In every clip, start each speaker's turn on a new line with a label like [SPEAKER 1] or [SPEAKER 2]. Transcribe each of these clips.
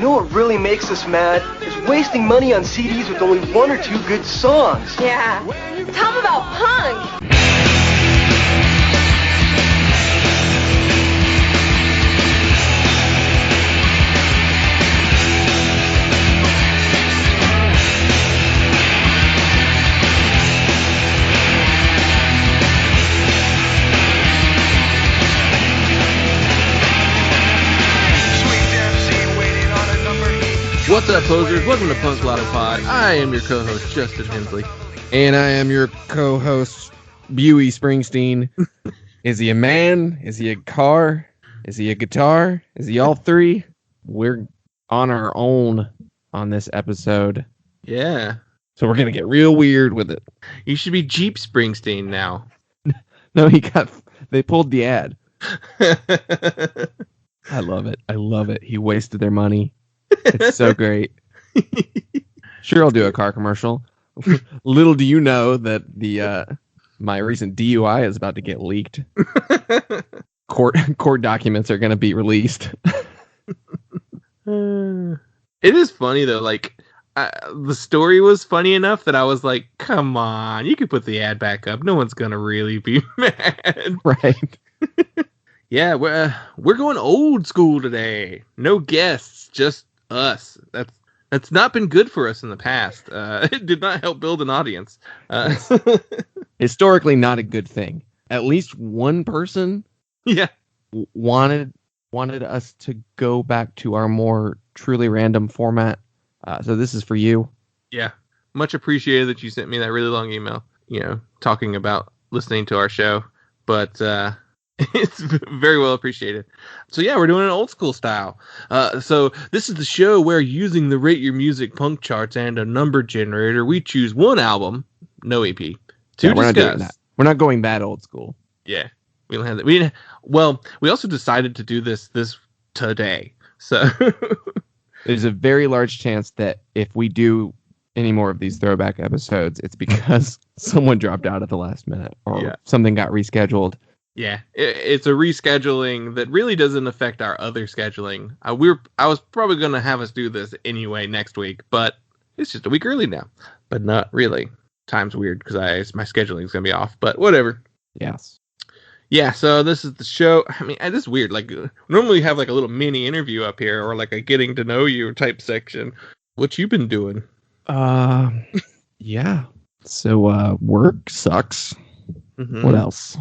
[SPEAKER 1] know what really makes us mad? Is wasting money on CDs with only one or two good songs.
[SPEAKER 2] Yeah. Tell them about punk.
[SPEAKER 3] What's up, posers? Welcome to Punk Lotto Pod. I am your co-host, Justin Hensley.
[SPEAKER 4] And I am your co-host, Buey Springsteen. Is he a man? Is he a car? Is he a guitar? Is he all three? We're on our own on this episode.
[SPEAKER 3] Yeah.
[SPEAKER 4] So we're going to get real weird with it.
[SPEAKER 3] You should be Jeep Springsteen now.
[SPEAKER 4] No, they pulled the ad. I love it. I love it. He wasted their money. It's so great. Sure, I'll do a car commercial. Little do you know that my recent DUI is about to get leaked. Court documents are going to be released.
[SPEAKER 3] It is funny though. Like the story was funny enough that I was like, "Come on, you could put the ad back up. No one's gonna really be mad."
[SPEAKER 4] Right.
[SPEAKER 3] Yeah, we're going old school today. No guests, just us. That's not been good for us in the past. It did not help build an audience.
[SPEAKER 4] Historically, not a good thing. At least one person,
[SPEAKER 3] yeah,
[SPEAKER 4] wanted us to go back to our more truly random format. So this is for you.
[SPEAKER 3] Yeah, much appreciated that you sent me that really long email. Talking about listening to our show, but. It's very well appreciated. So yeah, we're doing an old school style. So this is the show where using the Rate Your Music punk charts and a number generator, we choose one album, no EP, to
[SPEAKER 4] we're
[SPEAKER 3] discuss.
[SPEAKER 4] Not doing that. We're not going that old school.
[SPEAKER 3] Yeah, we don't have that. We also decided to do this today. So
[SPEAKER 4] there's a very large chance that if we do any more of these throwback episodes, it's because someone dropped out at the last minute or something got rescheduled.
[SPEAKER 3] Yeah, it's a rescheduling that really doesn't affect our other scheduling. I was probably going to have us do this anyway next week, but it's just a week early now. But not really. Time's weird because my scheduling is going to be off, but whatever.
[SPEAKER 4] Yes.
[SPEAKER 3] Yeah, so this is the show. I mean, this is weird. Like, normally we have like a little mini interview up here or like a getting to know you type section. What you been doing?
[SPEAKER 4] Yeah. So, work sucks.
[SPEAKER 3] Mm-hmm.
[SPEAKER 4] What else?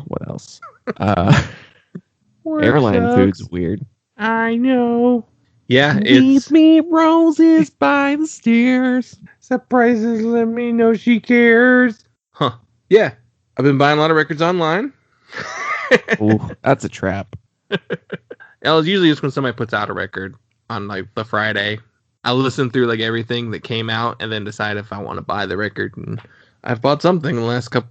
[SPEAKER 4] Airline food's weird.
[SPEAKER 3] I know. Yeah,
[SPEAKER 4] Leave me roses by the stairs.
[SPEAKER 3] Surprises, let me know she cares. Huh. Yeah. I've been buying a lot of records online.
[SPEAKER 4] Ooh, that's a trap.
[SPEAKER 3] It's usually just when somebody puts out a record on like the Friday. I'll listen through like everything that came out and then decide if I want to buy the record. And I've bought something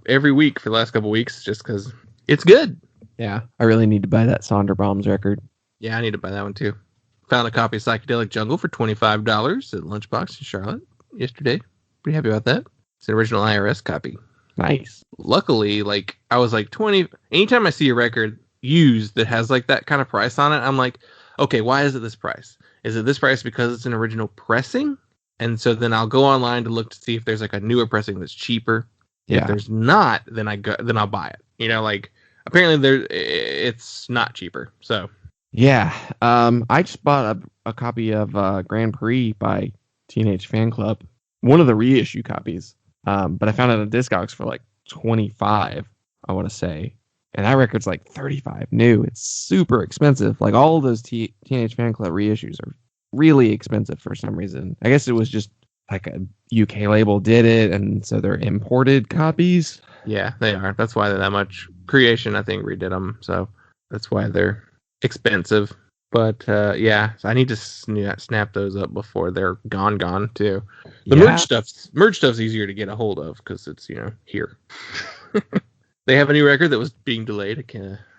[SPEAKER 3] every week for the last couple weeks just because it's good.
[SPEAKER 4] Yeah, I really need to buy that Sonderbaum's record.
[SPEAKER 3] Yeah, I need to buy that one too. Found a copy of Psychedelic Jungle for $25 at Lunchbox in Charlotte yesterday. Pretty happy about that. It's an original IRS copy.
[SPEAKER 4] Nice.
[SPEAKER 3] Luckily, like I was like 20. Anytime I see a record used that has like that kind of price on it, I'm like, okay, why is it this price? Is it this price because it's an original pressing? And so then I'll go online to look to see if there's like a newer pressing that's cheaper.
[SPEAKER 4] Yeah.
[SPEAKER 3] If there's not, then I'll buy it. Like apparently it's not cheaper. So
[SPEAKER 4] yeah, I just bought a copy of Grand Prix by Teenage Fan Club, one of the reissue copies. But I found it on Discogs for like $25, I want to say, and that record's like $35 new. It's super expensive. Like all of those Teenage Fan Club reissues are really expensive for some reason. I guess it was just like a UK label did it, and so they're imported copies.
[SPEAKER 3] Yeah, they are. That's why they're that much. Creation, I think, redid them, so that's why they're expensive. But yeah, so I need to snap those up before they're gone too. The merch stuff's easier to get a hold of because it's here. They have a new record that was being delayed.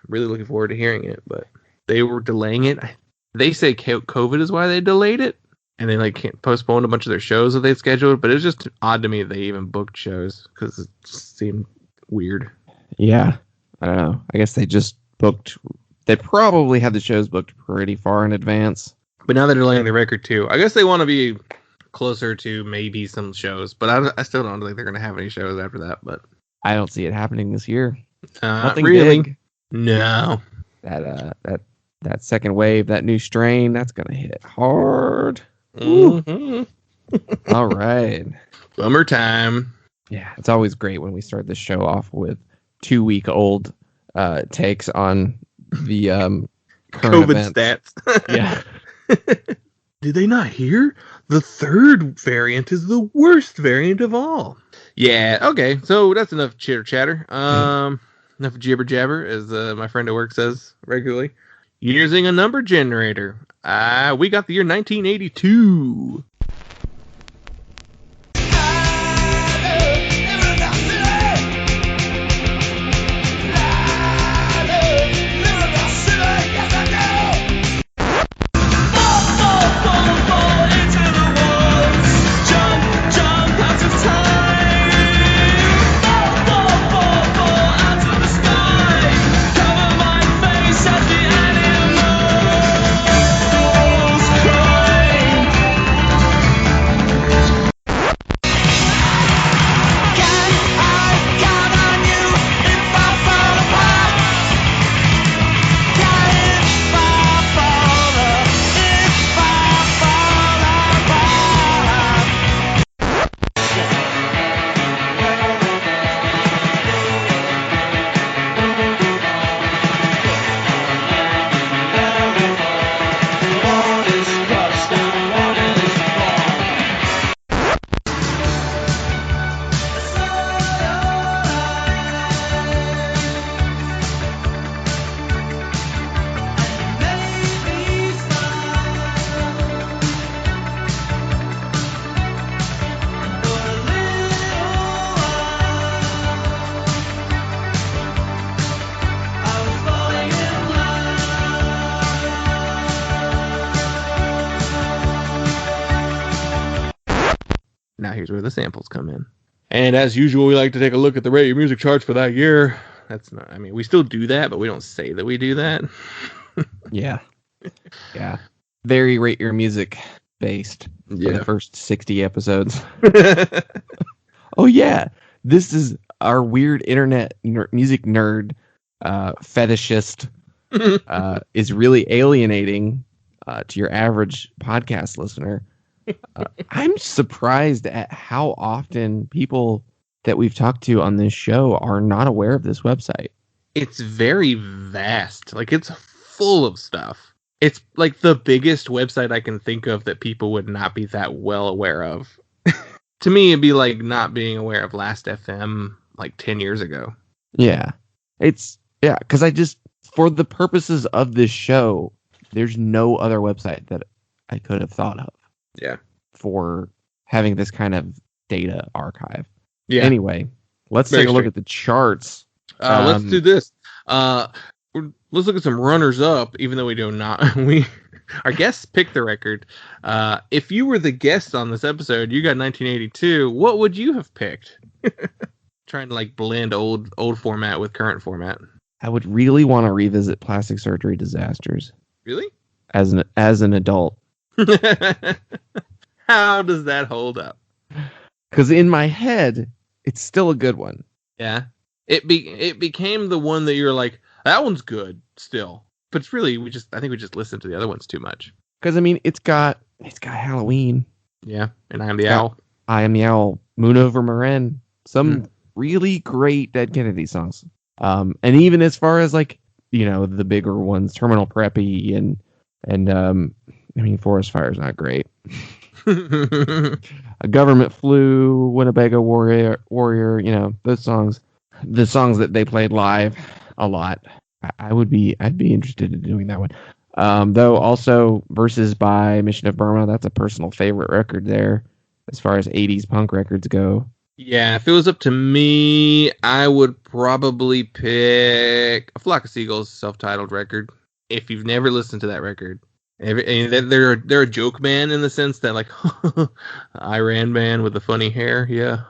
[SPEAKER 3] Really looking forward to hearing it, but they were delaying it. They say COVID is why they delayed it, and they postponed a bunch of their shows that they'd scheduled. But it was just odd to me that they even booked shows because it seemed weird.
[SPEAKER 4] Yeah, I don't know. I guess they just booked. They probably had the shows booked pretty far in advance.
[SPEAKER 3] But now they're delaying the record too. I guess they want to be closer to maybe some shows, but I still don't think they're going to have any shows after that. But
[SPEAKER 4] I don't see it happening this year.
[SPEAKER 3] Nothing really. Big. No.
[SPEAKER 4] That second wave, that new strain, that's going to hit hard.
[SPEAKER 3] Mm-hmm.
[SPEAKER 4] All right.
[SPEAKER 3] Bummer time.
[SPEAKER 4] Yeah, it's always great when we start the show off with 2-week-old takes on the current
[SPEAKER 3] COVID
[SPEAKER 4] events.
[SPEAKER 3] stats.
[SPEAKER 4] Yeah.
[SPEAKER 3] Did they not hear? The third variant is the worst variant of all. Yeah, okay. So that's enough chitter chatter. Enough jibber jabber, as my friend at work says regularly. Using a number generator. We got the year 1982. Now here's where the samples come in. And as usual, we like to take a look at the radio music charts for that year. That's not, I mean, we still do that, but we don't say that we do that.
[SPEAKER 4] Yeah. Yeah. Very rate your music based for the first 60 episodes. Oh, yeah. This is our weird internet music nerd fetishist is really alienating to your average podcast listener. I'm surprised at how often people that we've talked to on this show are not aware of this website.
[SPEAKER 3] It's very vast. Like, it's full of stuff. It's like the biggest website I can think of that people would not be that well aware of. To me, it'd be like not being aware of Last FM like 10 years ago.
[SPEAKER 4] Yeah. Because for the purposes of this show, there's no other website that I could have thought of.
[SPEAKER 3] Yeah.
[SPEAKER 4] For having this kind of data archive.
[SPEAKER 3] Yeah.
[SPEAKER 4] Anyway, let's take a look at the charts.
[SPEAKER 3] Let's do this. Let's look at some runners up, even though we do not. Our guests picked the record. If you were the guest on this episode, you got 1982. What would you have picked? Trying to like blend old format with current format.
[SPEAKER 4] I would really want to revisit Plastic Surgery Disasters.
[SPEAKER 3] Really?
[SPEAKER 4] As an adult.
[SPEAKER 3] How does that hold up?
[SPEAKER 4] Because in my head, it's still a good one.
[SPEAKER 3] Yeah. It became the one that you're like, that one's good still. But it's really I think we just listened to the other ones too much.
[SPEAKER 4] Because I mean it's got Halloween.
[SPEAKER 3] Yeah. And I Am the Owl.
[SPEAKER 4] I Am the Owl. Moon Over Marin. Some really great Dead Kennedy songs. And even as far as like, the bigger ones, Terminal Preppy and I mean, Forest Fire's not great. A Government Flu, Winnebago Warrior, those songs, the songs that they played live a lot. I'd be interested in doing that one. Though also Versus by Mission of Burma, that's a personal favorite record there as far as 80s punk records go.
[SPEAKER 3] Yeah, if it was up to me, I would probably pick A Flock of Seagulls self-titled record. If you've never listened to that record, they're a joke band in the sense that like Iran band with the funny hair. Yeah.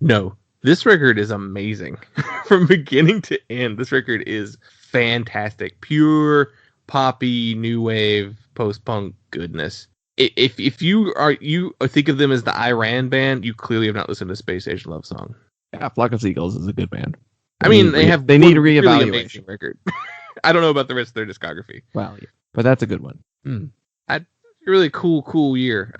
[SPEAKER 3] No, this record is amazing from beginning to end. This record is fantastic. Pure poppy, new wave, post-punk goodness. If you think of them as the Iran band, you clearly have not listened to Space Age Love Song.
[SPEAKER 4] Yeah, Flock of Seagulls is a good band.
[SPEAKER 3] They need
[SPEAKER 4] reevaluation.
[SPEAKER 3] really amazing record. I don't know about the rest of their discography.
[SPEAKER 4] Well, yeah, but that's a good one.
[SPEAKER 3] A really cool year.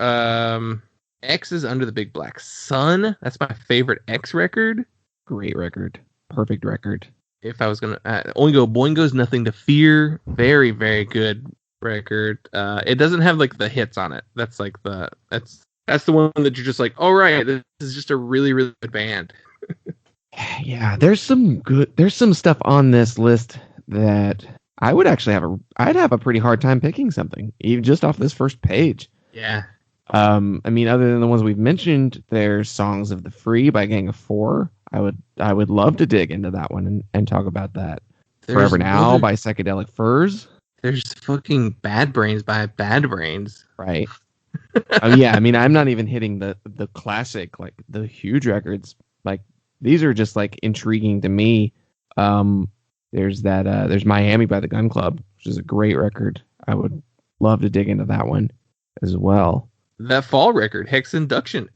[SPEAKER 3] X is Under the Big Black Sun. That's my favorite X record.
[SPEAKER 4] Great record. Perfect record.
[SPEAKER 3] If I was gonna Oingo Boingo's Nothing to Fear. Very, very good record. It doesn't have like the hits on it. That's like that's the one that you're just like, all right, this is just a really, really good band.
[SPEAKER 4] Yeah, there's some stuff on this list that I would actually I'd have a pretty hard time picking something, even just off this first page.
[SPEAKER 3] Yeah.
[SPEAKER 4] I mean, other than the ones we've mentioned, there's Songs of the Free by Gang of Four. I would love to dig into that one and talk about that. Forever Now by Psychedelic Furs.
[SPEAKER 3] There's fucking Bad Brains by Bad Brains.
[SPEAKER 4] Right. Oh yeah, I mean, I'm not even hitting the classic, like the huge records. Like these are just like intriguing to me. There's Miami by the Gun Club, which is a great record. I would love to dig into that one as well.
[SPEAKER 3] That fall record, Hex Induction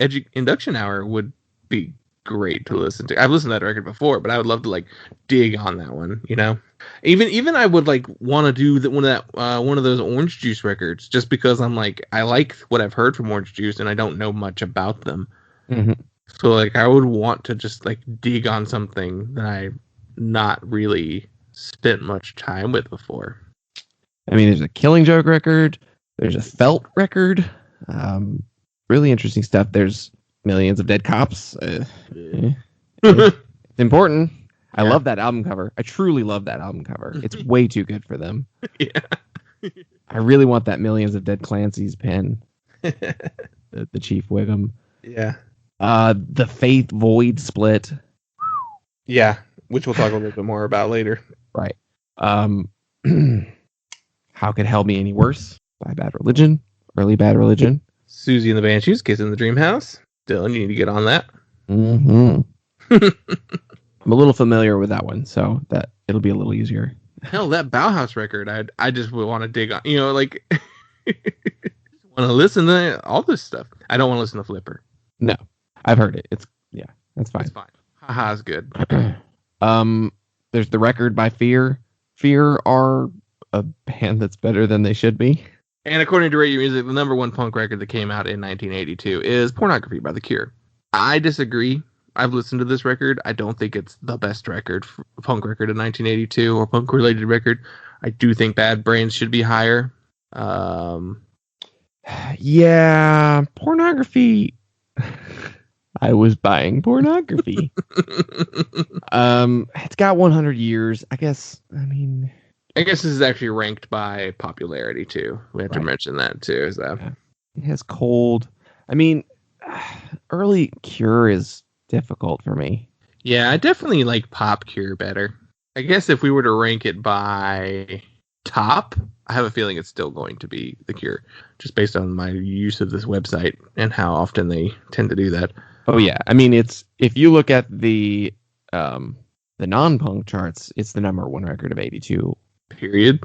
[SPEAKER 3] Hour, would be great to listen to. I've listened to that record before, but I would love to like dig on that one. You know, even I would like want to do one of those Orange Juice records, just because I'm like I like what I've heard from Orange Juice and I don't know much about them.
[SPEAKER 4] Mm-hmm.
[SPEAKER 3] So like I would want to just like dig on something that I not really spent much time with before.
[SPEAKER 4] I mean, there's a Killing Joke record. There's a Felt record. Really interesting stuff. There's Millions of Dead Cops. It's important. I love that album cover. I truly love that album cover. It's way too good for them.
[SPEAKER 3] Yeah.
[SPEAKER 4] I really want that Millions of Dead Clancy's pen. the Chief Wiggum.
[SPEAKER 3] Yeah.
[SPEAKER 4] The Faith Void split.
[SPEAKER 3] Yeah, which we'll talk a little bit more about later.
[SPEAKER 4] Right. How Could Hell Be Any Worse by Bad Religion. Early Bad Religion.
[SPEAKER 3] Susie and the Banshees, Kiss in the Dream House. Dylan, you need to get on that.
[SPEAKER 4] Mm-hmm. I'm a little familiar with that one, so that it'll be a little easier.
[SPEAKER 3] Hell, that Bauhaus record, I just would want to dig on. You know, like, want to listen to all this stuff. I don't want to listen to Flipper.
[SPEAKER 4] No, I've heard it. That's fine.
[SPEAKER 3] It's fine. Haha is good.
[SPEAKER 4] There's The Record by Fear. Fear are a band that's better than they should be.
[SPEAKER 3] And according to Radio Music, the number one punk record that came out in 1982 is Pornography by The Cure. I disagree. I've listened to this record. I don't think it's the best punk record of 1982 or punk-related record. I do think Bad Brains should be higher.
[SPEAKER 4] Yeah, Pornography. I was buying Pornography. It's got 100 years. I guess
[SPEAKER 3] this is actually ranked by popularity too. We have to mention that too. Is that
[SPEAKER 4] it has Cold? I mean, early Cure is difficult for me.
[SPEAKER 3] Yeah, I definitely like Pop Cure better. I guess if we were to rank it by top, I have a feeling it's still going to be The Cure, just based on my use of this website and how often they tend to do that.
[SPEAKER 4] Oh yeah, I mean it's if you look at the non-punk charts, it's the number one record of 82. Period.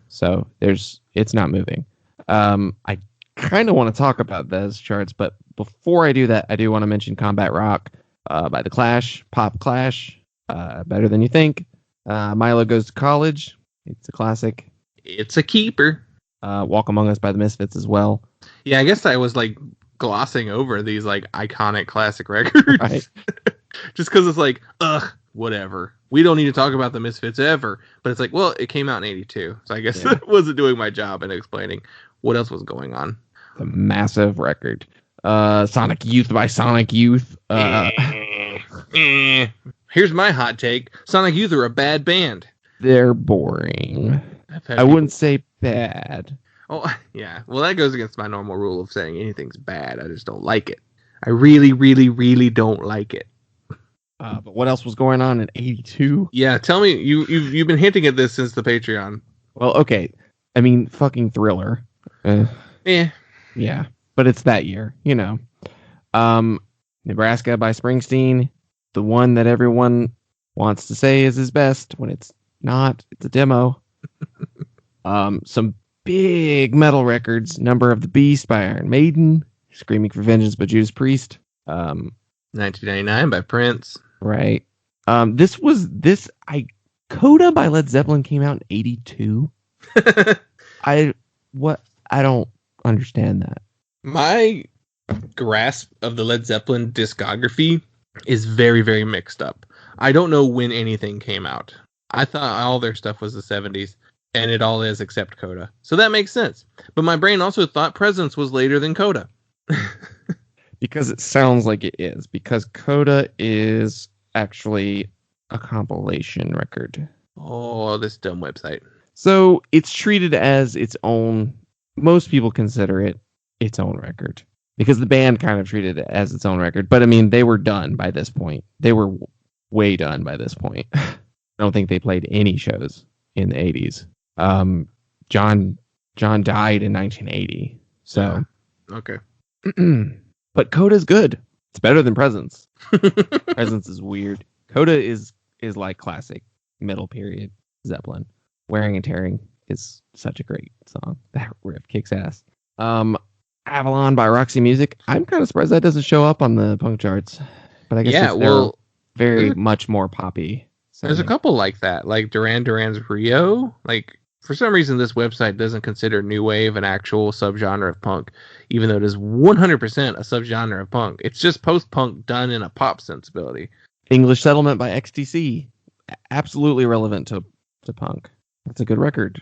[SPEAKER 4] So it's not moving. I kind of want to talk about those charts, but before I do that, I do want to mention Combat Rock by The Clash, Pop Clash, Better Than You Think. Milo Goes to College. It's a classic.
[SPEAKER 3] It's a keeper.
[SPEAKER 4] Walk Among Us by the Misfits as well.
[SPEAKER 3] Yeah, I guess I was like glossing over these like iconic classic records. Right. Just because it's like, whatever. We don't need to talk about the Misfits ever. But it's like, well, it came out in 82. So I guess that wasn't doing my job in explaining what else was going on.
[SPEAKER 4] The massive record. Sonic Youth by Sonic Youth.
[SPEAKER 3] Here's my hot take. Sonic Youth are a bad band.
[SPEAKER 4] They're boring. I wouldn't say bad.
[SPEAKER 3] Oh, yeah. Well, that goes against my normal rule of saying anything's bad. I just don't like it. I really, really, really don't like it.
[SPEAKER 4] But what else was going on in 82?
[SPEAKER 3] Yeah, tell me. You've been hinting at this since the Patreon.
[SPEAKER 4] Well, okay. I mean, fucking Thriller. Yeah. But it's that year, you know. Nebraska by Springsteen. The one that everyone wants to say is his best when it's not. It's a demo. Some big metal records: Number of the Beast by Iron Maiden, Screaming for Vengeance by Judas Priest.
[SPEAKER 3] 1999 by Prince.
[SPEAKER 4] Right. Coda by Led Zeppelin came out in 82. I don't understand that.
[SPEAKER 3] My grasp of the Led Zeppelin discography is very, very mixed up. I don't know when anything came out. I thought all their stuff was the 70s, and it all is except Coda. So that makes sense. But my brain also thought Presence was later than Coda.
[SPEAKER 4] Because it sounds like it is. Because Coda is actually a compilation record.
[SPEAKER 3] Oh, this dumb website.
[SPEAKER 4] So it's treated as its own. Most people consider it its own record. Because the band kind of treated it as its own record. But I mean, they were done by this point. They were way done by this point. I don't think they played any shows in the 80s. John died in 1980. So.
[SPEAKER 3] Okay.
[SPEAKER 4] But Coda's good. It's better than Presence. Presence is weird. Coda is like classic middle period Zeppelin. Wearing and Tearing is such a great song. That riff kicks ass. Avalon by Roxy Music. I'm kind of surprised that doesn't show up on the punk charts. But I guess they're very much more poppy.
[SPEAKER 3] There's a couple like that, like Duran Duran's Rio. Like, for some reason, this website doesn't consider new wave an actual subgenre of punk, even though it is 100% a subgenre of punk. It's just post-punk done in a pop sensibility.
[SPEAKER 4] English Settlement by XTC. Absolutely relevant to punk. That's a good record.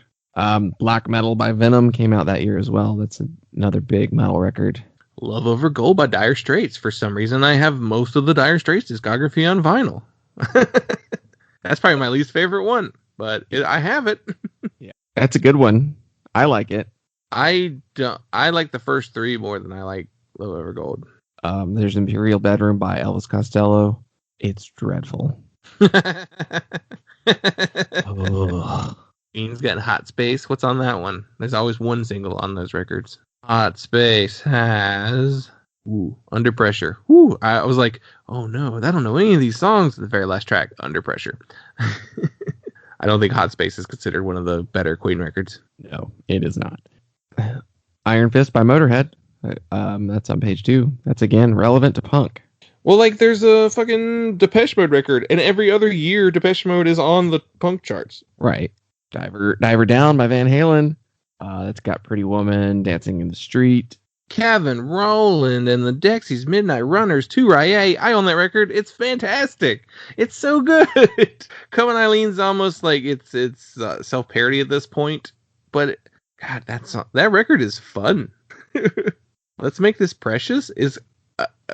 [SPEAKER 4] Black Metal by Venom came out that year as well. That's another big metal record.
[SPEAKER 3] Love Over Gold by Dire Straits. For some reason, I have most of the Dire Straits discography on vinyl. That's probably my least favorite one, but I have it.
[SPEAKER 4] Yeah, that's a good one. I like it.
[SPEAKER 3] I like the first three more than I like Love Over Gold.
[SPEAKER 4] There's Imperial Bedroom by Elvis Costello. It's dreadful.
[SPEAKER 3] Ian's got Hot Space. What's on that one? There's always one single on those records. Hot Space has Under Pressure. I was like, oh no, I don't know any of these songs. The very last track, Under Pressure. I don't think Hot Space is considered one of the better Queen records.
[SPEAKER 4] No, it is not. Iron Fist by Motorhead. That's on page 2. That's again relevant to punk.
[SPEAKER 3] Well, like, there's a fucking Depeche Mode record, and every other year Depeche Mode is on the punk charts.
[SPEAKER 4] Right. Diver Down by Van Halen. That's got Pretty Woman, Dancing in the Street.
[SPEAKER 3] Kevin Rowland and the Dexys Midnight Runners, 2Rye. I own that record. It's fantastic. It's so good. Come and Eileen's almost like it's self-parody at this point, but God, that record is fun. Let's Make This Precious is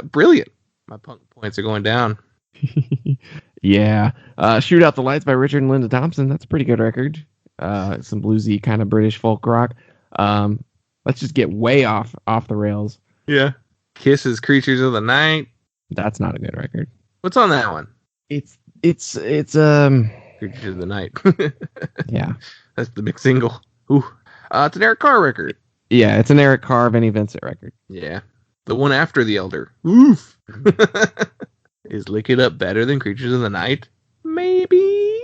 [SPEAKER 3] brilliant. My punk points are going down.
[SPEAKER 4] Yeah. Shoot Out the Lights by Richard and Linda Thompson. That's a pretty good record. Some bluesy kind of British folk rock. Let's just get way off the rails.
[SPEAKER 3] Yeah. Kisses Creatures of the Night.
[SPEAKER 4] That's not a good record.
[SPEAKER 3] What's on that one?
[SPEAKER 4] It's
[SPEAKER 3] Creatures of the Night.
[SPEAKER 4] Yeah.
[SPEAKER 3] That's the big single. Ooh. It's an Eric Carr record.
[SPEAKER 4] Yeah, it's an Eric Carr, Vinnie Vincent record.
[SPEAKER 3] Yeah. The one after The Elder. Oof. Is Lick It Up better than Creatures of the Night? Maybe.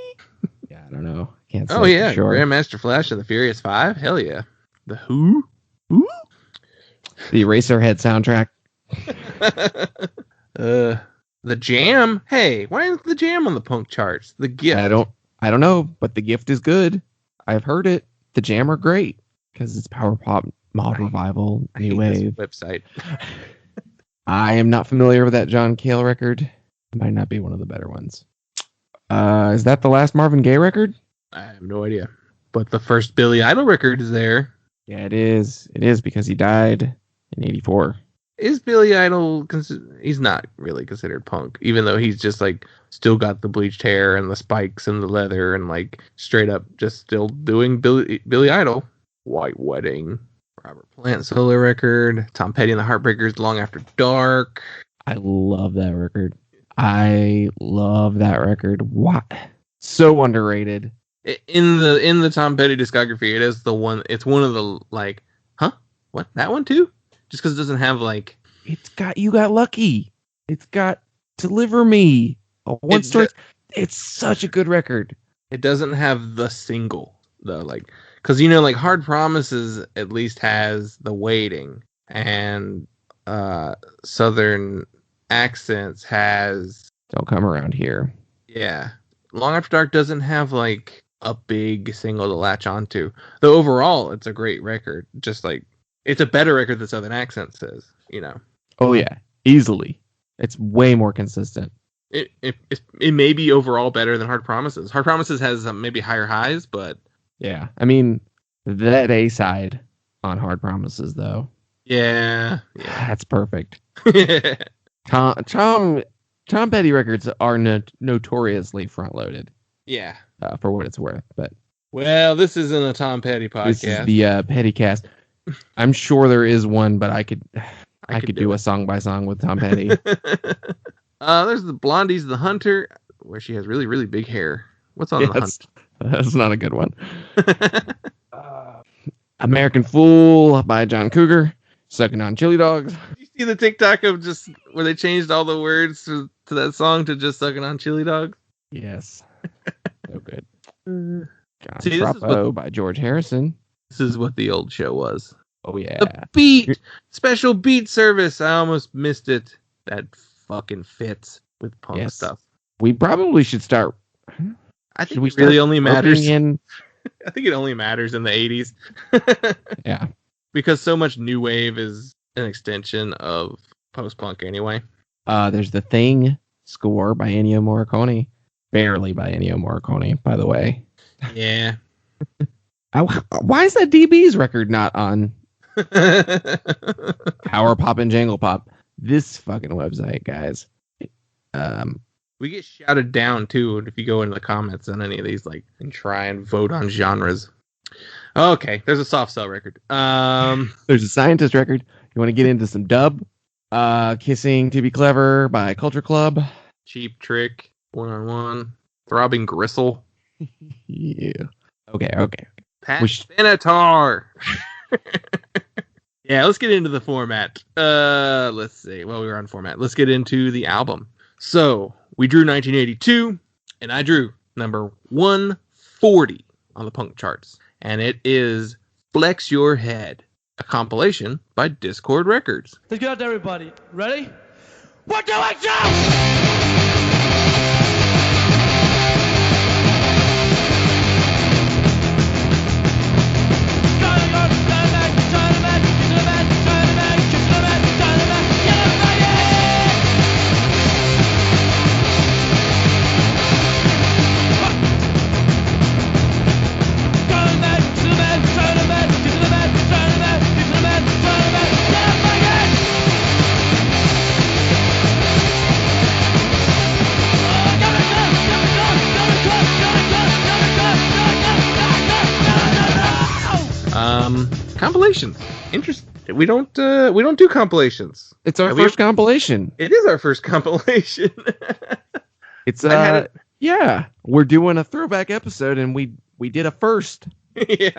[SPEAKER 4] Yeah, I don't know. Can't say.
[SPEAKER 3] Oh yeah,
[SPEAKER 4] for sure.
[SPEAKER 3] Grandmaster Flash and the Furious Five. Hell yeah. The Who? Who?
[SPEAKER 4] The Eraserhead soundtrack.
[SPEAKER 3] The Jam. Hey, why isn't the Jam on the punk charts? The Gift.
[SPEAKER 4] I don't know, but The Gift is good. I've heard it. The Jam are great because it's power pop, mod revival, new wave.
[SPEAKER 3] Website.
[SPEAKER 4] I am not familiar with that John Cale record. It might not be one of the better ones. Is that the last Marvin Gaye record?
[SPEAKER 3] I have no idea. But the first Billy Idol record is there.
[SPEAKER 4] Yeah, it is. It is because he died in 84.
[SPEAKER 3] Is Billy Idol... he's not really considered punk, even though he's just, like, still got the bleached hair and the spikes and the leather and, like, straight up just still doing Billy Idol. White Wedding. Robert Plant solo record. Tom Petty and the Heartbreakers, Long After Dark.
[SPEAKER 4] I love that record. What? So underrated.
[SPEAKER 3] In the Tom Petty discography, it is the one. It's one of the like, huh? What? That one too? Just because it doesn't have like.
[SPEAKER 4] It's got You Got Lucky. It's got Deliver Me. It's such a good record.
[SPEAKER 3] It doesn't have the single though, like Because, you know, like Hard Promises at least has the waiting, and Southern Accents has...
[SPEAKER 4] Don't Come Around Here.
[SPEAKER 3] Yeah. Long After Dark doesn't have like a big single to latch onto. Though overall, it's a great record. Just like, it's a better record than Southern Accents is, you know.
[SPEAKER 4] Oh, yeah. Easily. It's way more consistent.
[SPEAKER 3] It may be overall better than Hard Promises. Hard Promises has maybe higher highs, but...
[SPEAKER 4] Yeah. I mean, that A-side on Hard Promises, though.
[SPEAKER 3] Yeah.
[SPEAKER 4] That's perfect. Tom Petty records are notoriously front-loaded.
[SPEAKER 3] Yeah.
[SPEAKER 4] For what it's worth, but...
[SPEAKER 3] Well, this isn't a Tom Petty podcast.
[SPEAKER 4] This is the Petty cast. I'm sure there is one, but I could do a song by song with Tom Petty.
[SPEAKER 3] There's the Blondie's The Hunter, where she has really, really big hair. What's on The Hunter?
[SPEAKER 4] That's not a good one. American Fool by John Cougar. Sucking on Chili Dogs.
[SPEAKER 3] Did you see the TikTok of just where they changed all the words to that song to just Sucking on Chili Dogs?
[SPEAKER 4] Yes. So good. John
[SPEAKER 3] See,
[SPEAKER 4] Bravo by George Harrison.
[SPEAKER 3] This is what the old show was.
[SPEAKER 4] Oh, yeah.
[SPEAKER 3] The beat! Special beat service. I almost missed it. That fucking fits with punk stuff.
[SPEAKER 4] We probably should start...
[SPEAKER 3] I think it really only matters. I think it only matters in the 80s.
[SPEAKER 4] Yeah.
[SPEAKER 3] Because so much new wave is an extension of post-punk anyway.
[SPEAKER 4] There's The Thing score by Ennio Morricone. Barely by Ennio Morricone, by the way.
[SPEAKER 3] Yeah.
[SPEAKER 4] Why is that DB's record not on Power Pop and Jangle Pop? This fucking website, guys.
[SPEAKER 3] We get shouted down too if you go into the comments on any of these, like, and try and vote on genres. Okay, there's a Soft Cell record.
[SPEAKER 4] There's a Scientist record. You want to get into some dub? Kissing to Be Clever by Culture Club.
[SPEAKER 3] Cheap Trick, 1-on-1. Throbbing Gristle.
[SPEAKER 4] Yeah. Okay.
[SPEAKER 3] Pat Benatar. Yeah, let's get into the format. Let's see. Well, we were on format. Let's get into the album. So, we drew 1982, and I drew number 140 on the punk charts. And it is Flex Your Head, a compilation by Dischord Records.
[SPEAKER 5] Let's get out there, everybody. Ready? 1, 2, 1, jump!
[SPEAKER 3] Compilations. Interesting. We don't do compilations.
[SPEAKER 4] It's our first compilation.
[SPEAKER 3] It is our first compilation.
[SPEAKER 4] It's yeah. We're doing a throwback episode, and we did a first.
[SPEAKER 3] Yeah.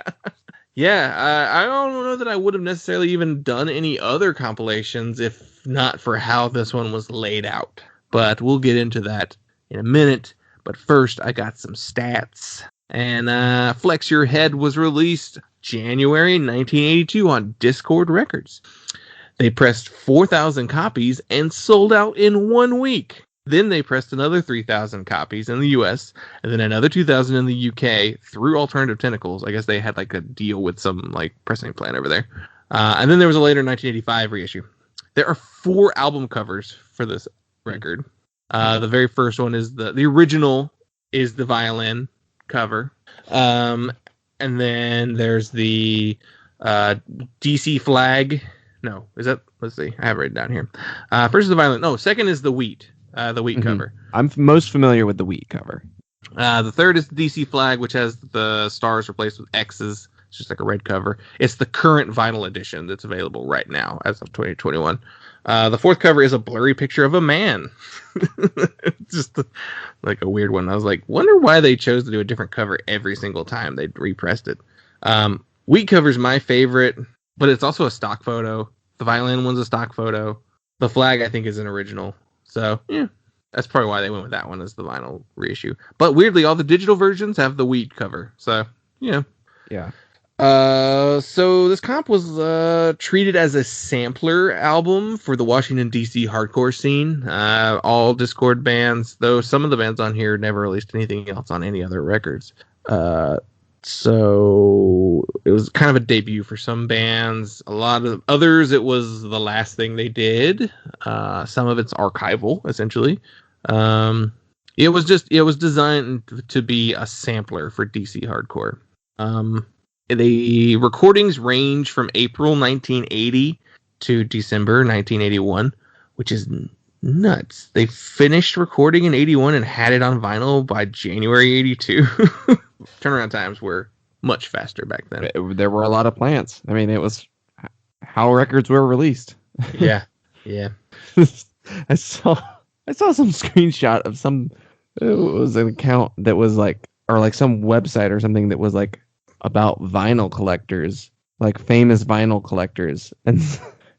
[SPEAKER 3] I don't know that I would have necessarily even done any other compilations if not for how this one was laid out. But we'll get into that in a minute. But first, I got some stats. And Flex Your Head was released January 1982 on Dischord Records. They pressed 4,000 copies and sold out in 1 week. Then they pressed another 3,000 copies in the US and then another 2,000 in the UK through Alternative Tentacles. I guess they had like a deal with some like pressing plant over there. And then there was a later 1985 reissue. There are 4 album covers for this record. The very first one is the original is the violin cover. And then there's the DC flag. No, is that? Let's see. I have it written down here. First is the violin. No, second is the wheat. The wheat cover.
[SPEAKER 4] I'm most familiar with the wheat cover.
[SPEAKER 3] The third is the DC flag, which has the stars replaced with X's. It's just like a red cover. It's the current vinyl edition that's available right now as of 2021. The fourth cover is a blurry picture of a man. Just like a weird one. I was like, wonder why they chose to do a different cover every single time they repressed it. Wheat cover's my favorite, but it's also a stock photo. The violin one's a stock photo. The flag, I think, is an original. So, yeah, that's probably why they went with that one as the vinyl reissue. But weirdly, all the digital versions have the wheat cover. So, yeah. So this comp was treated as a sampler album for the Washington D.C. hardcore scene. All Dischord bands, though some of the bands on here never released anything else on any other records. So it was kind of a debut for some bands. A lot of others, it was the last thing they did. Some of it's archival, essentially. It was designed to be a sampler for DC hardcore. The recordings range from April 1980 to December 1981, which is nuts. They finished recording in 81 and had it on vinyl by January 82. Turnaround times were much faster back then.
[SPEAKER 4] There were a lot of plants. I mean, it was how records were released.
[SPEAKER 3] Yeah.
[SPEAKER 4] I saw some screenshot of some. It was an account that was like, or like some website or something that was like about vinyl collectors, like famous vinyl collectors, and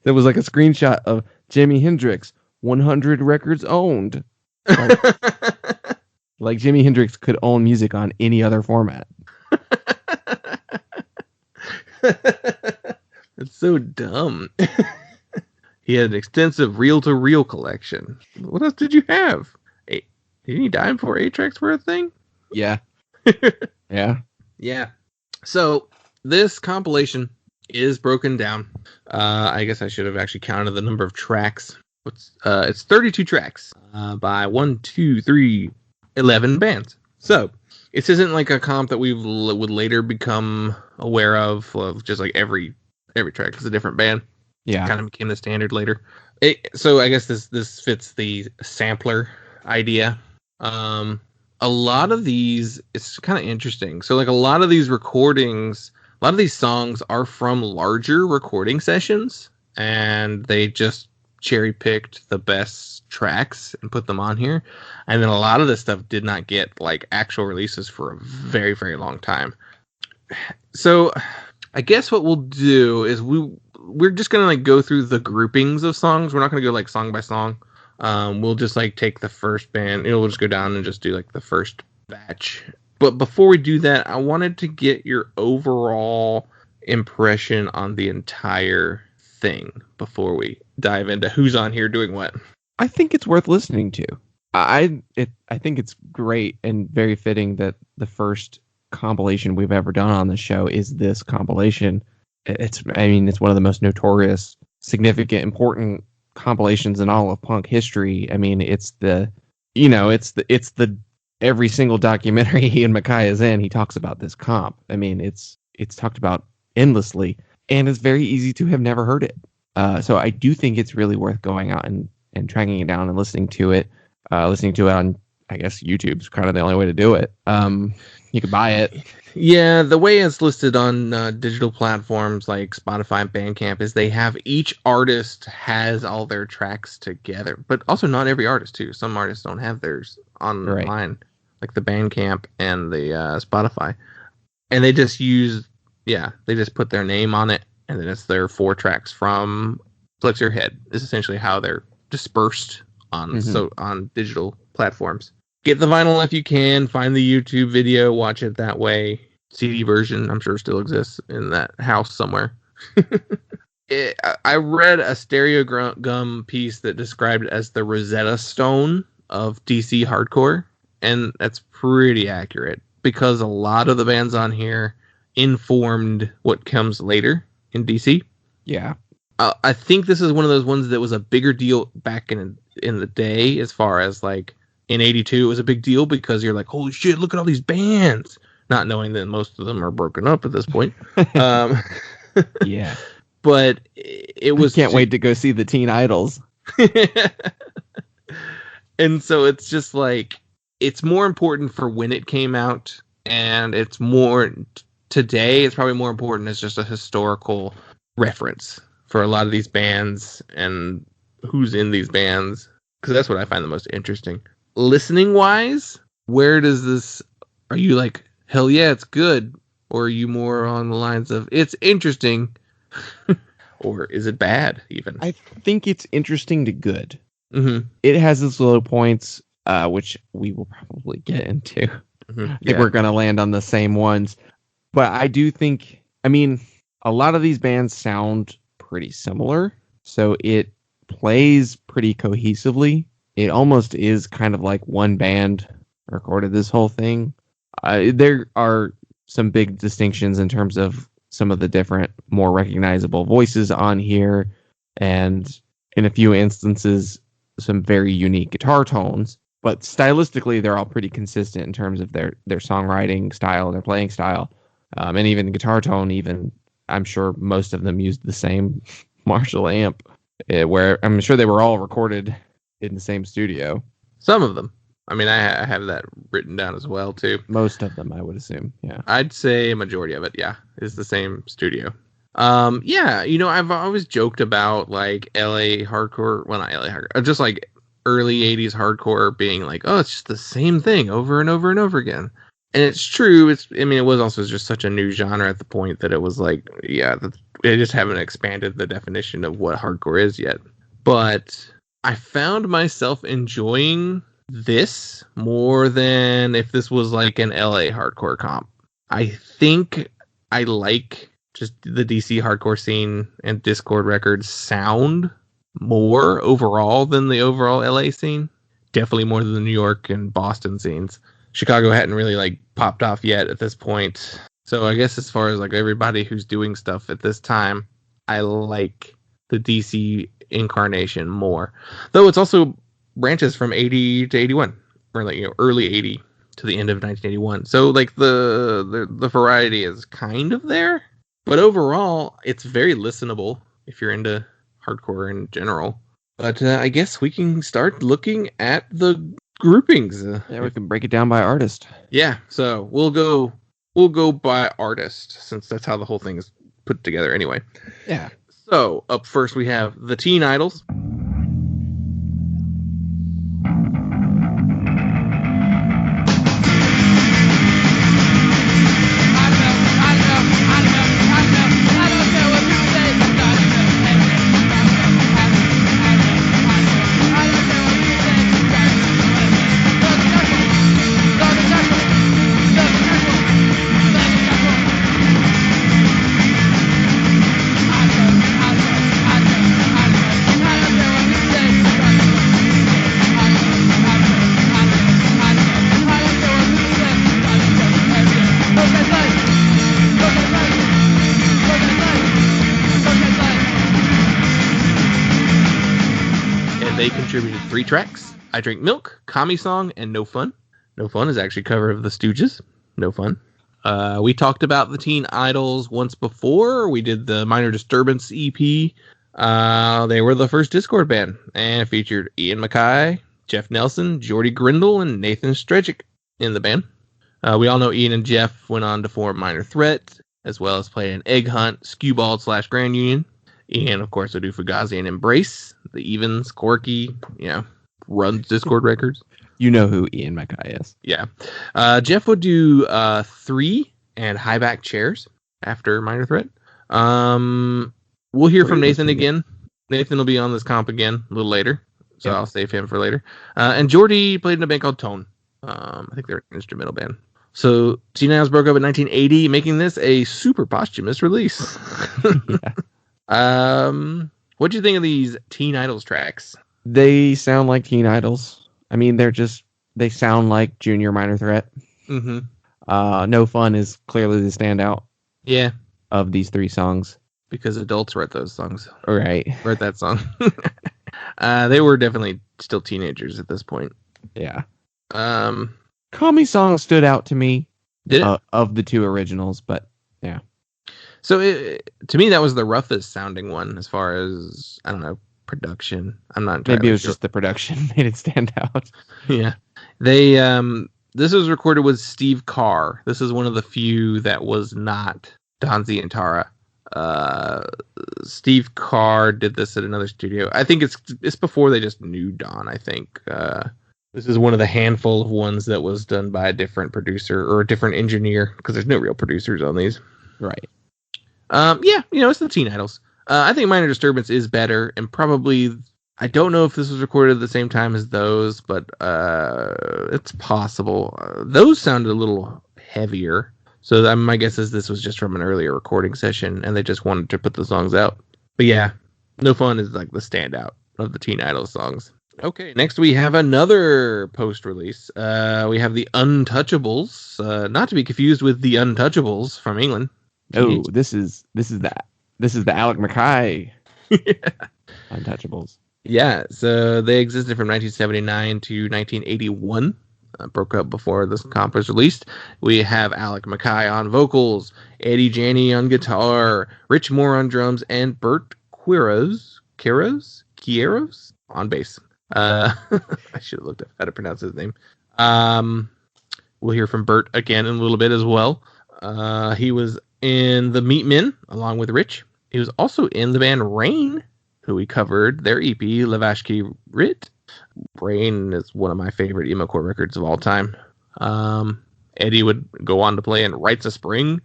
[SPEAKER 4] there was like a screenshot of Jimi Hendrix 100 records owned. Like Jimi Hendrix could own music on any other format.
[SPEAKER 3] That's so dumb. He had an extensive reel-to-reel collection. What else did you have? Didn't he die before 8 tracks were a thing?
[SPEAKER 4] Yeah.
[SPEAKER 3] Yeah. So this compilation is broken down. I guess I should have actually counted the number of tracks. It's 32 tracks by 11 bands. So this isn't like a comp that we would later become aware of just like every track is a different band.
[SPEAKER 4] Yeah,
[SPEAKER 3] kind of became the standard later. So I guess this fits the sampler idea. A lot of these, it's kind of interesting. So like a lot of these recordings, a lot of these songs are from larger recording sessions, and they just cherry picked the best tracks and put them on here. And then a lot of this stuff did not get like actual releases for a very, very long time. So I guess what we'll do is we're just gonna like go through the groupings of songs. We're not gonna go like song by song. We'll just like take the first band. We'll just go down and just do like the first batch. But before we do that, I wanted to get your overall impression on the entire thing before we dive into who's on here doing what.
[SPEAKER 4] I think it's worth listening to. I think it's great and very fitting that the first compilation we've ever done on the show is this compilation. It's one of the most notorious, significant, important compilations in all of punk history. I mean, it's the every single documentary Ian MacKaye is in, he talks about this comp. I mean, it's talked about endlessly, and it's very easy to have never heard it. So I do think it's really worth going out and tracking it down and listening to it. Listening to it on, I guess, YouTube's kind of the only way to do it. You can buy it.
[SPEAKER 3] Yeah, the way it's listed on digital platforms like Spotify and Bandcamp is they have each artist has all their tracks together, but also not every artist too. Some artists don't have theirs online, right, like the Bandcamp and the Spotify, and they just put their name on it, and then it's their 4 tracks from Flex Your Head is essentially how they're dispersed on on digital platforms. Get the vinyl if you can. Find the YouTube video. Watch it that way. CD version, I'm sure, still exists in that house somewhere. I read a Stereo Gum piece that described it as the Rosetta Stone of DC hardcore, and that's pretty accurate because a lot of the bands on here informed what comes later in DC.
[SPEAKER 4] Yeah.
[SPEAKER 3] I think this is one of those ones that was a bigger deal back in the day, as far as like in 82, it was a big deal because you're like, holy shit, look at all these bands. Not knowing that most of them are broken up at this point.
[SPEAKER 4] Yeah.
[SPEAKER 3] But it was...
[SPEAKER 4] Can't wait to go see the Teen Idols.
[SPEAKER 3] And so it's just like, it's more important for when it came out. And it's more... Today, it's probably more important as just a historical reference for a lot of these bands and who's in these bands. Because that's what I find the most interesting. Listening wise, where does this, are you like, hell yeah, it's good? Or are you more on the lines of, it's interesting? Or is it bad even?
[SPEAKER 4] I think it's interesting to good.
[SPEAKER 3] Mm-hmm.
[SPEAKER 4] It has its low points, which we will probably get into.
[SPEAKER 3] Mm-hmm.
[SPEAKER 4] I think we're going to land on the same ones. But I do think I mean, a lot of these bands sound pretty similar, so it plays pretty cohesively. It almost is kind of like one band recorded this whole thing. There are some big distinctions in terms of some of the different, more recognizable voices on here, and in a few instances, some very unique guitar tones. But stylistically, they're all pretty consistent in terms of their songwriting style, their playing style, and even the guitar tone. Even I'm sure most of them used the same Marshall amp, where I'm sure they were all recorded in the same studio.
[SPEAKER 3] Some of them. I mean, I have that written down as well, too.
[SPEAKER 4] Most of them, I would assume, yeah.
[SPEAKER 3] I'd say a majority of it, yeah, is the same studio. Yeah, I've always joked about, like, LA hardcore, well, not LA hardcore, just, like, early 80s hardcore being like, oh, it's just the same thing over and over and over again. And it's true. It was also just such a new genre at the point that it was like, yeah, they just haven't expanded the definition of what hardcore is yet. But I found myself enjoying this more than if this was like an LA hardcore comp. I think I like just the DC hardcore scene and Dischord Records sound more overall than the overall LA scene. Definitely more than the New York and Boston scenes. Chicago hadn't really like popped off yet at this point. So I guess as far as like everybody who's doing stuff at this time, I like the DC incarnation more. Though it's also branches from 80 to 81, or like early 80 to the end of 1981. So like the variety is kind of there, but overall it's very listenable if you're into hardcore in general. But I guess we can start looking at the groupings.
[SPEAKER 4] Yeah, we can break it down by artist.
[SPEAKER 3] Yeah, so we'll go by artist, since that's how the whole thing is put together anyway.
[SPEAKER 4] Yeah.
[SPEAKER 3] So up first we have the Teen Idols. They contributed 3 tracks: I Drink Milk, Kami Song, and No Fun. No Fun is actually a cover of the Stooges. No Fun. We talked about the Teen Idols once before. We did the Minor Disturbance EP. They were the first Dischord band and featured Ian MacKaye, Jeff Nelson, Jordy Grindle, and Nathan Strejic in the band. We all know Ian and Jeff went on to form Minor Threat, as well as play in Egg Hunt, Skewbald / Grand Union. Ian, of course, would do Fugazi and Embrace, The Evens, Corky, runs Dischord Records.
[SPEAKER 4] You know who Ian MacKaye is.
[SPEAKER 3] Yeah. Jeff would do 3 and High Back Chairs after Minor Threat. We'll hear from Nathan again. Nathan will be on this comp again a little later, so I'll save him for later. And Jordy played in a band called Tone. I think they're an instrumental band. So Teen Idols broke up in 1980, making this a super posthumous release. What'd you think of these Teen Idols tracks?
[SPEAKER 4] They sound like Teen Idols. I mean, they sound like Junior Minor Threat.
[SPEAKER 3] Mm-hmm.
[SPEAKER 4] No Fun is clearly the standout.
[SPEAKER 3] Yeah.
[SPEAKER 4] Of these 3 songs.
[SPEAKER 3] Because adults wrote those songs.
[SPEAKER 4] Right.
[SPEAKER 3] Wrote that song. They were definitely still teenagers at this point.
[SPEAKER 4] Yeah. Kami Song stood out to me.
[SPEAKER 3] Did it?
[SPEAKER 4] Of the 2 originals, but yeah.
[SPEAKER 3] So to me, that was the roughest sounding one as far as, I don't know, production. I'm not entirely
[SPEAKER 4] Maybe it was
[SPEAKER 3] sure.
[SPEAKER 4] just the production made it stand out.
[SPEAKER 3] Yeah. They this was recorded with Steve Carr. This is one of the few that was not Don Zientara. Steve Carr did this at another studio. I think it's before they just knew Don, I think. This is one of the handful of ones that was done by a different producer or a different engineer, because there's no real producers on these.
[SPEAKER 4] Right.
[SPEAKER 3] Yeah, it's the Teen Idols. I think Minor Disturbance is better, and probably, I don't know if this was recorded at the same time as those, but it's possible. Those sounded a little heavier So my guess is this was just from an earlier recording session, and they just wanted to put the songs out. But yeah, No Fun is like the standout of the Teen Idol songs. Okay, next we have another post-release. We have the Untouchables, not to be confused with the Untouchables from England.
[SPEAKER 4] Oh, this is the Alec Mackay Untouchables.
[SPEAKER 3] Yeah, so they existed from 1979 to 1981. Broke up before this comp was released. We have Alec Mackay on vocals, Eddie Janney on guitar, Rich Moore on drums, and Bert Quiros on bass. I should have looked up how to pronounce his name. We'll hear from Bert again in a little bit as well. He was in the Meatmen along with Rich. He was also in the band Rain, who we covered their EP Lavashki Rit. Rain is one of my favorite emo-core records of all time. Eddie would go on to play in Rites of Spring,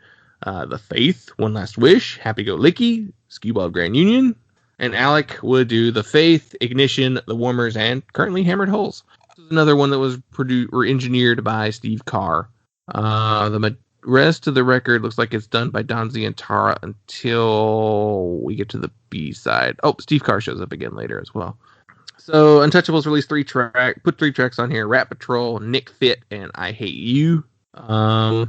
[SPEAKER 3] The Faith, One Last Wish, Happy Go Licky, Skewbald Grand Union, and Alec would do The Faith, Ignition, The Warmers, and currently Hammered Holes. This is another one that was produced or engineered by Steve Carr. The rest of the record looks like it's done by Donzi and Tara until we get to the B side. Oh, Steve Carr shows up again later as well. So Untouchables released put 3 tracks on here: Rat Patrol, Nick Fit, and I Hate You. What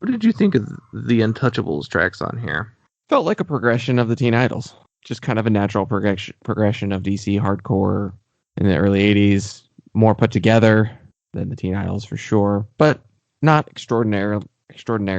[SPEAKER 3] did you think of the Untouchables tracks on here?
[SPEAKER 4] Felt like a progression of the Teen Idols. Just kind of a natural progression of DC hardcore in the early 80s. More put together than the Teen Idols for sure, but not extraordinary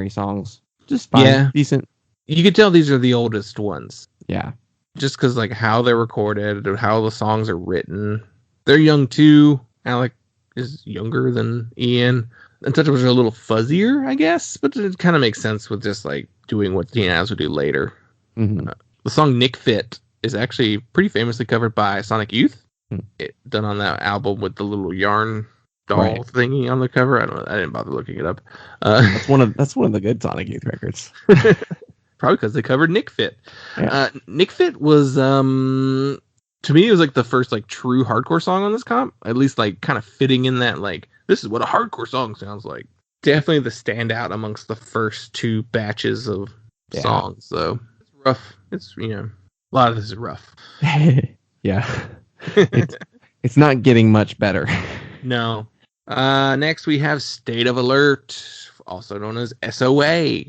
[SPEAKER 4] songs. Just fine,
[SPEAKER 3] yeah,
[SPEAKER 4] decent.
[SPEAKER 3] You could tell these are the oldest ones.
[SPEAKER 4] Yeah.
[SPEAKER 3] Just because like how they're recorded or how the songs are written. They're young too. Alec is younger than Ian. Untouchables are a little fuzzier, I guess, but it kind of makes sense with just like doing what Teen Idols would do later.
[SPEAKER 4] Mm-hmm.
[SPEAKER 3] The song Nick Fit is actually pretty famously covered by Sonic Youth. It done on that album with the little yarn doll thingy on the cover. I didn't bother looking it up.
[SPEAKER 4] That's one of the good Sonic Youth records.
[SPEAKER 3] Probably because they covered Nick Fit.
[SPEAKER 4] Yeah.
[SPEAKER 3] Nick Fit was to me it was like the first like true hardcore song on this comp. At least like kind of fitting in that like this is what a hardcore song sounds like. Definitely the standout amongst the first 2 batches of songs. So it's rough. It's a lot of this is rough.
[SPEAKER 4] Yeah. It's not getting much better.
[SPEAKER 3] No. Next we have State of Alert, also known as SOA.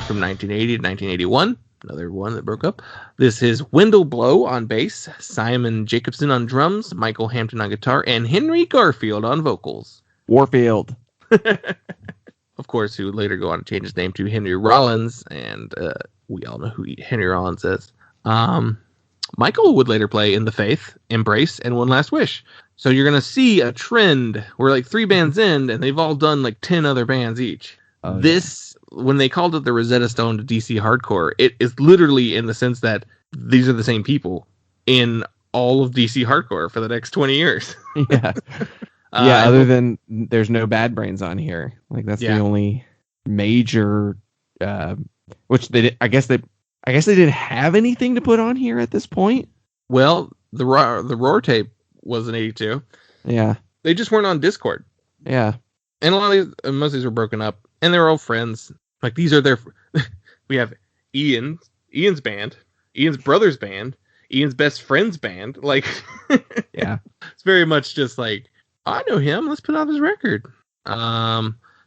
[SPEAKER 3] From 1980 to 1981, another one that broke up. This is Wendell Blow on bass, Simon Jacobson on drums, Michael Hampton on guitar, and Henry Garfield on vocals.
[SPEAKER 4] Warfield.
[SPEAKER 3] Of course, who would later go on to change his name to Henry Rollins, and we all know who Henry Rollins is. Michael would later play in The Faith, Embrace, and One Last Wish. So you're going to see a trend where like 3 bands end, and they've all done like 10 other bands each. When they called it the Rosetta Stone to DC hardcore, it is literally in the sense that these are the same people in all of DC hardcore for the next 20 years.
[SPEAKER 4] Yeah. Other than there's no Bad Brains on here. Like that's the only major, which they did, I guess they didn't have anything to put on here at this point.
[SPEAKER 3] Well, the Roar tape was an 82.
[SPEAKER 4] Yeah.
[SPEAKER 3] They just weren't on Discord.
[SPEAKER 4] Yeah.
[SPEAKER 3] And most of these were broken up, and they were all friends. Like these are their. We have Ian's band, Ian's brother's band, Ian's best friend's band. Like,
[SPEAKER 4] yeah,
[SPEAKER 3] it's very much just like I know him. Let's put out this record.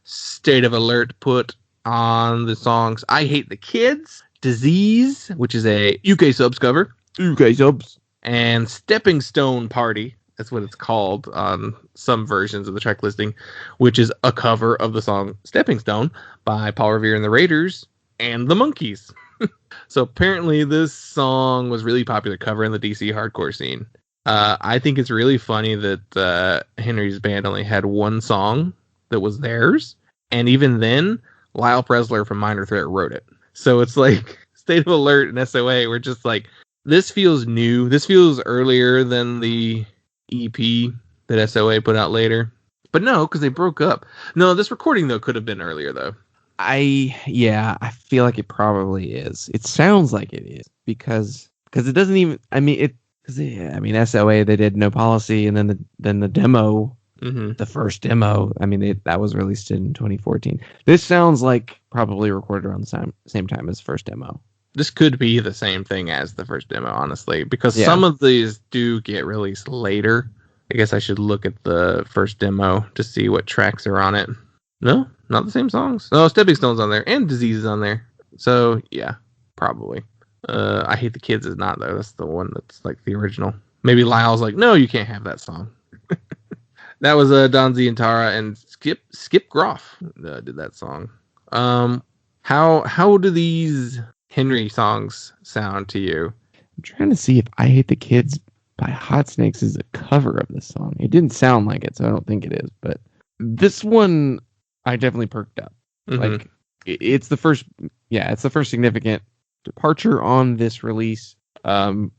[SPEAKER 3] State of Alert put on the songs I Hate the Kids, Disease, which is a UK Subs cover,
[SPEAKER 4] UK Subs,
[SPEAKER 3] and Stepping Stone Party. That's what it's called on some versions of the track listing, which is a cover of the song Stepping Stone by Paul Revere and the Raiders and the Monkees. So apparently this song was really popular cover in the DC hardcore scene. I think it's really funny that Henry's band only had one song that was theirs, And even then, Lyle Presler from Minor Threat wrote it. So it's like State of Alert and SOA were just like, this feels new. This feels earlier than the EP that SOA put out later. But no, because they broke up. No, this recording, though, could have been earlier, though.
[SPEAKER 4] I feel like it probably is. It sounds like it is because it doesn't even. SOA, they did No Policy, and then the demo, the first demo. I mean, that was released in 2014. This sounds like probably recorded around the same time as the first demo.
[SPEAKER 3] This could be the same thing as the first demo, honestly, because some of these do get released later. I guess I should look at the first demo to see what tracks are on it. No, not the same songs. No, Stepping Stone's on there, and Disease is on there. So, yeah, probably. I Hate the Kids is not, though. That's the one that's like the original. Maybe Lyle's like, no, you can't have that song. That was Don Z and Tara, and Skip Groff did that song. How do these Henry songs sound to you?
[SPEAKER 4] I'm trying to see if I Hate the Kids by Hot Snakes is a cover of this song. It didn't sound like it, so I don't think it is. But this one, I definitely perked up. Like it's the first significant departure on this release. Mostly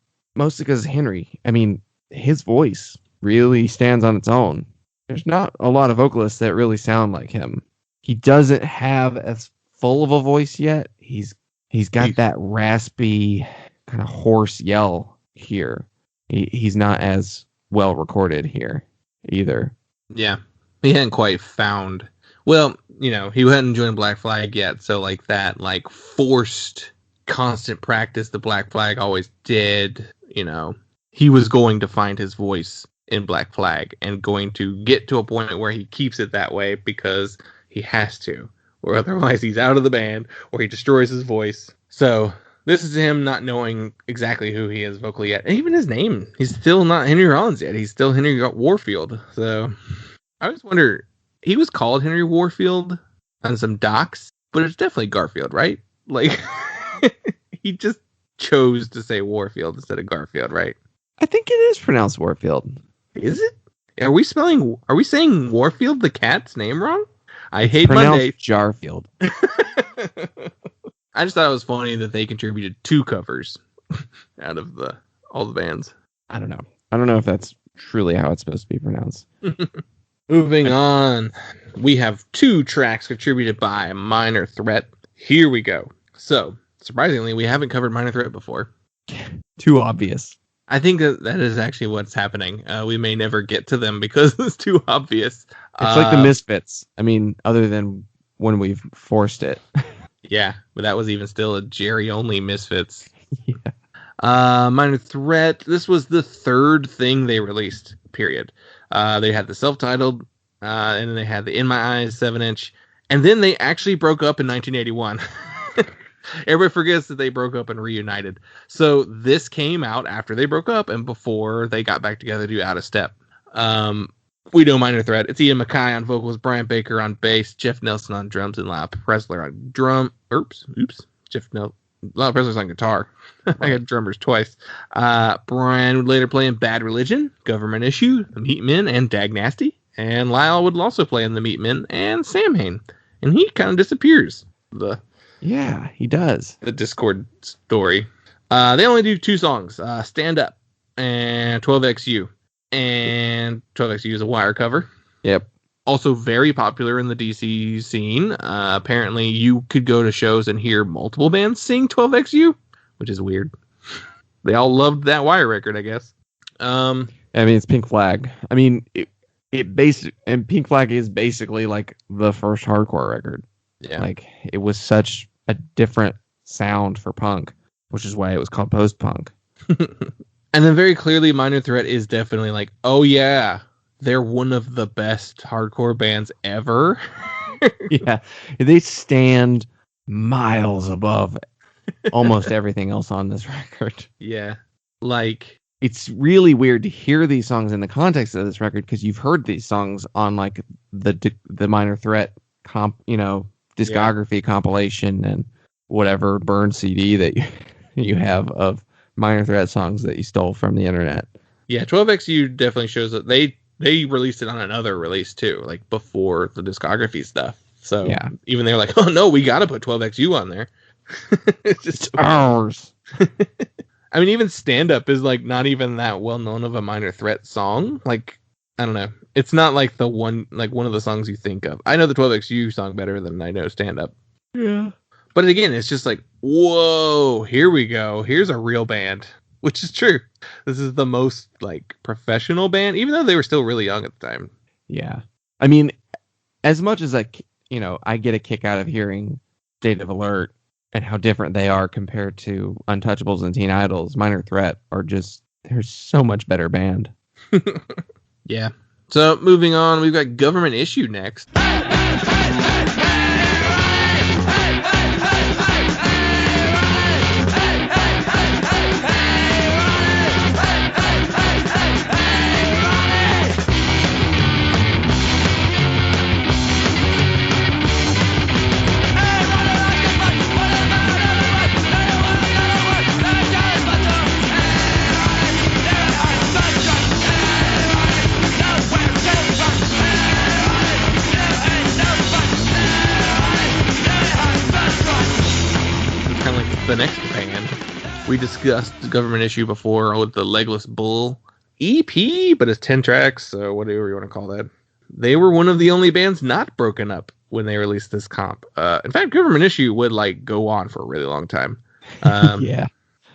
[SPEAKER 4] because Henry. I mean, his voice really stands on its own. There's not a lot of vocalists that really sound like him. He doesn't have as full of a voice yet. He's got that raspy kind of hoarse yell here. He's not as well recorded here either.
[SPEAKER 3] Yeah, he hadn't quite found. Well, he hadn't joined Black Flag yet, so like that, like forced constant practice the Black Flag always did. He was going to find his voice in Black Flag and going to get to a point where he keeps it that way because he has to, or otherwise he's out of the band or he destroys his voice. So this is him not knowing exactly who he is vocally yet. And even his name, he's still not Henry Rollins yet. He's still Henry Warfield. So I always wonder, he was called Henry Warfield on some docs, but it's definitely Garfield, right? Like, he just chose to say Warfield instead of Garfield, right?
[SPEAKER 4] I think it is pronounced Warfield.
[SPEAKER 3] Is it? Are we saying Warfield the cat's name wrong? I hate Monday.
[SPEAKER 4] Jarfield.
[SPEAKER 3] I just thought it was funny that they contributed 2 covers out of all the bands.
[SPEAKER 4] I don't know if that's truly how it's supposed to be pronounced.
[SPEAKER 3] Moving on, we have 2 tracks contributed by Minor Threat. Here we go. So, surprisingly, we haven't covered Minor Threat before.
[SPEAKER 4] Too obvious.
[SPEAKER 3] I think that is actually what's happening. We may never get to them because it's too obvious.
[SPEAKER 4] It's like the Misfits. I mean, other than when we've forced it.
[SPEAKER 3] Yeah, but that was even still a Jerry-only Misfits. Yeah. Minor Threat, this was the 3rd thing they released, period. They had the self-titled, and then they had the In My Eyes 7-inch, and then they actually broke up in 1981. Everybody forgets that they broke up and reunited. So this came out after they broke up and before they got back together to do Out of Step. We know Minor Threat. It's Ian MacKaye on vocals, Brian Baker on bass, Jeff Nelson on drums, and Lyle Presler on drum. Lyle Presler's on guitar. I got drummers twice. Brian would later play in Bad Religion, Government Issue, The Meat Men, and Dag Nasty. And Lyle would also play in The Meat Men and Samhain. And he kind of disappears.
[SPEAKER 4] Yeah, he does.
[SPEAKER 3] The Dischord story. They only do 2 songs. Stand Up and 12XU. And 12XU is a Wire cover.
[SPEAKER 4] Yep.
[SPEAKER 3] Also very popular in the DC scene. Apparently you could go to shows and hear multiple bands sing 12XU, which is weird. They all loved that Wire record, I guess.
[SPEAKER 4] I mean, it's Pink Flag. I mean, and Pink Flag is basically like the first hardcore record.
[SPEAKER 3] Yeah.
[SPEAKER 4] Like, it was such a different sound for punk, which is why it was called post-punk.
[SPEAKER 3] And then very clearly, Minor Threat is definitely like, oh yeah, they're one of the best hardcore bands ever.
[SPEAKER 4] Yeah, they stand miles above almost everything else on this record.
[SPEAKER 3] Yeah, like,
[SPEAKER 4] it's really weird to hear these songs in the context of this record because you've heard these songs on like the Minor Threat discography compilation and whatever burn CD that you have of Minor Threat songs that you stole from the internet.
[SPEAKER 3] Yeah, 12XU definitely shows that they released it on another release too, like before the discography stuff. So
[SPEAKER 4] Yeah.
[SPEAKER 3] even they're like, oh no, we got to put 12XU on there. It's just
[SPEAKER 4] Ours.
[SPEAKER 3] I mean, even Stand Up is like not even that well known of a Minor Threat song. Like, I don't know. It's not like one of the songs you think of. I know the 12XU song better than I know Stand Up.
[SPEAKER 4] Yeah.
[SPEAKER 3] But again, it's just like, whoa, here we go. Here's a real band, which is true. This is the most like professional band, even though they were still really young at the time.
[SPEAKER 4] Yeah. I mean, as much as I get a kick out of hearing State of Alert and how different they are compared to Untouchables and Teen Idols, Minor Threat they're so much better band.
[SPEAKER 3] Yeah. So moving on, we've got Government Issue next. The next band. We discussed the Government Issue before with the Legless Bull EP, but it's 10 tracks, so whatever you want to call that. They were one of the only bands not broken up when they released this comp. In fact, Government Issue would like go on for a really long time.
[SPEAKER 4] Yeah.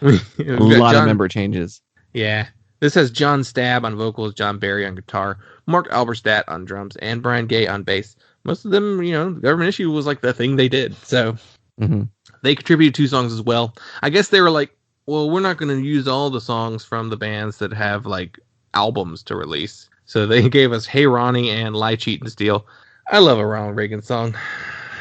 [SPEAKER 4] A lot of member changes.
[SPEAKER 3] Yeah. This has John Stabb on vocals, John Barry on guitar, Mark Alberstadt on drums, and Brian Gay on bass. Most of them, Government Issue was like the thing they did, so...
[SPEAKER 4] Mm-hmm.
[SPEAKER 3] They contributed 2 songs as well. I guess they were like, well, we're not going to use all the songs from the bands that have like albums to release. So they gave us Hey Ronnie and Lie, Cheat, and Steal. I love a Ronald Reagan song.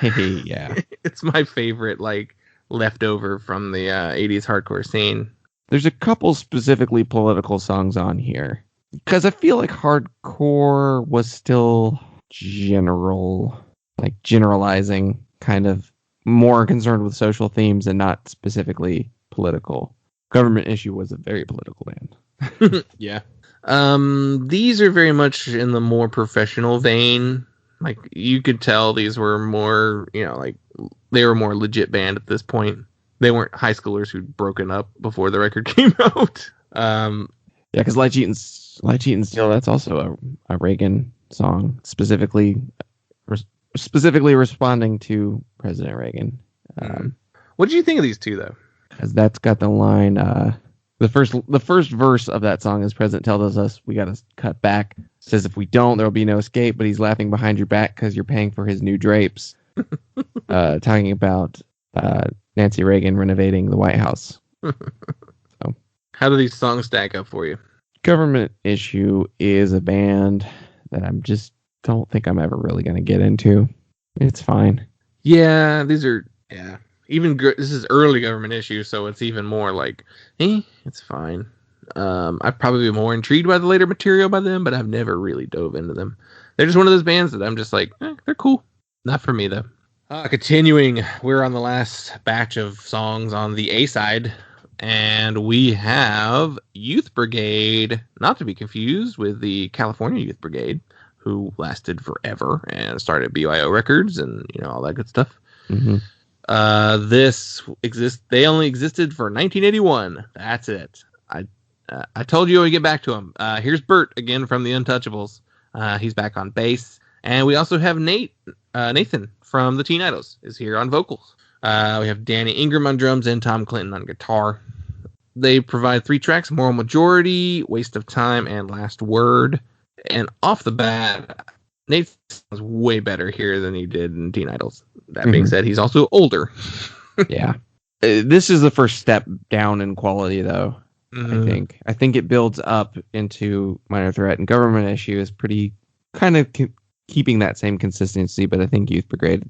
[SPEAKER 4] Yeah.
[SPEAKER 3] It's my favorite, like, leftover from the 80s hardcore scene.
[SPEAKER 4] There's a couple specifically political songs on here. Because I feel like hardcore was still generalizing, kind of more concerned with social themes and not specifically political. Government Issue was a very political band.
[SPEAKER 3] Yeah. These are very much in the more professional vein. Like, you could tell these were more, like, they were more legit band at this point. They weren't high schoolers who'd broken up before the record came out.
[SPEAKER 4] Yeah, because Lie, Cheat, and Steal, that's also a Reagan song, specifically responding to President Reagan.
[SPEAKER 3] What did you think of these two, though?
[SPEAKER 4] Because that's got the line, the first verse of that song is President tells us we got to cut back. Says if we don't, there will be no escape, but he's laughing behind your back because you're paying for his new drapes. Talking about Nancy Reagan renovating the White House. So,
[SPEAKER 3] how do these songs stack up for you? Government
[SPEAKER 4] Issue is a band that I'm just don't think I'm ever really going to get into. It's fine.
[SPEAKER 3] Yeah, these are, yeah. This is early Government Issue, so it's even more like, it's fine. I'd probably be more intrigued by the later material by them, but I've never really dove into them. They're just one of those bands that I'm just like, they're cool. Not for me, though. Continuing, we're on the last batch of songs on the A side, and we have Youth Brigade, not to be confused with the California Youth Brigade, who lasted forever and started BYO Records and all that good stuff.
[SPEAKER 4] Mm-hmm.
[SPEAKER 3] They only existed for 1981. That's it. I told you I would get back to him. Here's Bert again from the Untouchables. He's back on bass, and we also have Nathan from the Teen Idols is here on vocals. We have Danny Ingram on drums and Tom Clinton on guitar. They provide 3 tracks: Moral Majority, Waste of Time, and Last Word. And off the bat, Nate sounds way better here than he did in Teen Idols. That being said, he's also older.
[SPEAKER 4] Yeah. This is the first step down in quality, though, I think it builds up into Minor Threat, and Government Issue is pretty kind of keeping that same consistency, but I think Youth Brigade,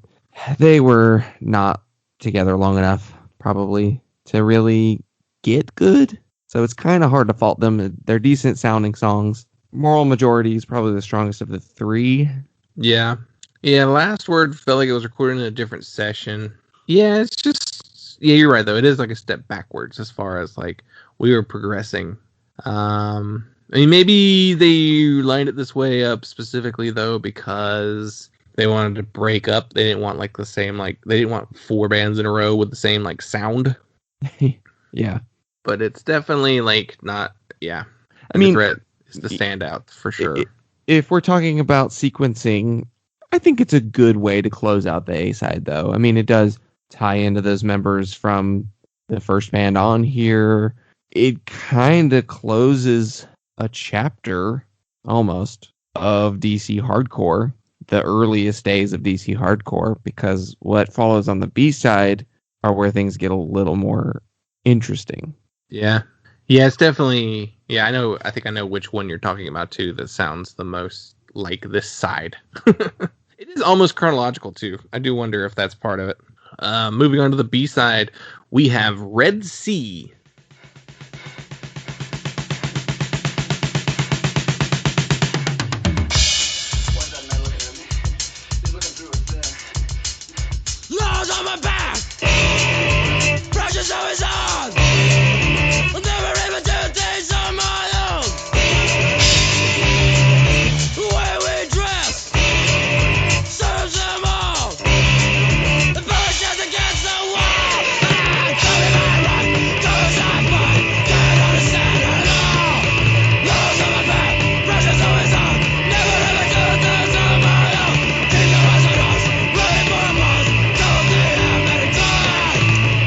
[SPEAKER 4] they were not together long enough, probably, to really get good. So it's kind of hard to fault them. They're decent sounding songs. Moral Majority is probably the strongest of the 3.
[SPEAKER 3] Yeah. Yeah, Last Word felt like it was recorded in a different session. Yeah, it's just... Yeah, you're right, though. It is like a step backwards as far as, like, we were progressing. I mean, maybe they lined it this way up specifically, though, because They wanted to break up. They didn't want like the same they didn't want 4 bands in a row with the same like sound.
[SPEAKER 4] Yeah.
[SPEAKER 3] But it's definitely like not. Yeah.
[SPEAKER 4] I mean,
[SPEAKER 3] the threat is the standout for sure.
[SPEAKER 4] If we're talking about sequencing, I think it's a good way to close out the A side, though. I mean, it does tie into those members from the first band on here. It kind of closes a chapter almost of DC hardcore, the earliest days of DC hardcore, because what follows on the B side are where things get a little more interesting.
[SPEAKER 3] Yeah. Yeah, it's definitely. Yeah, I think I know which one you're talking about too. That sounds the most like this side. It is almost chronological too. I do wonder if that's part of it. Moving on to the B side, we have Red Sea.
[SPEAKER 5] Laws on my back. Pressure's always on. I'll never ever do things on my own. The way we dress serves them all. The pushes against the wall. Tell me my right, cause I fight. Can't understand it all. Laws on my back. Pressure's always on. Never ever do things on my own. Keep your eyes on us. Running for a boss. Don't they have many times?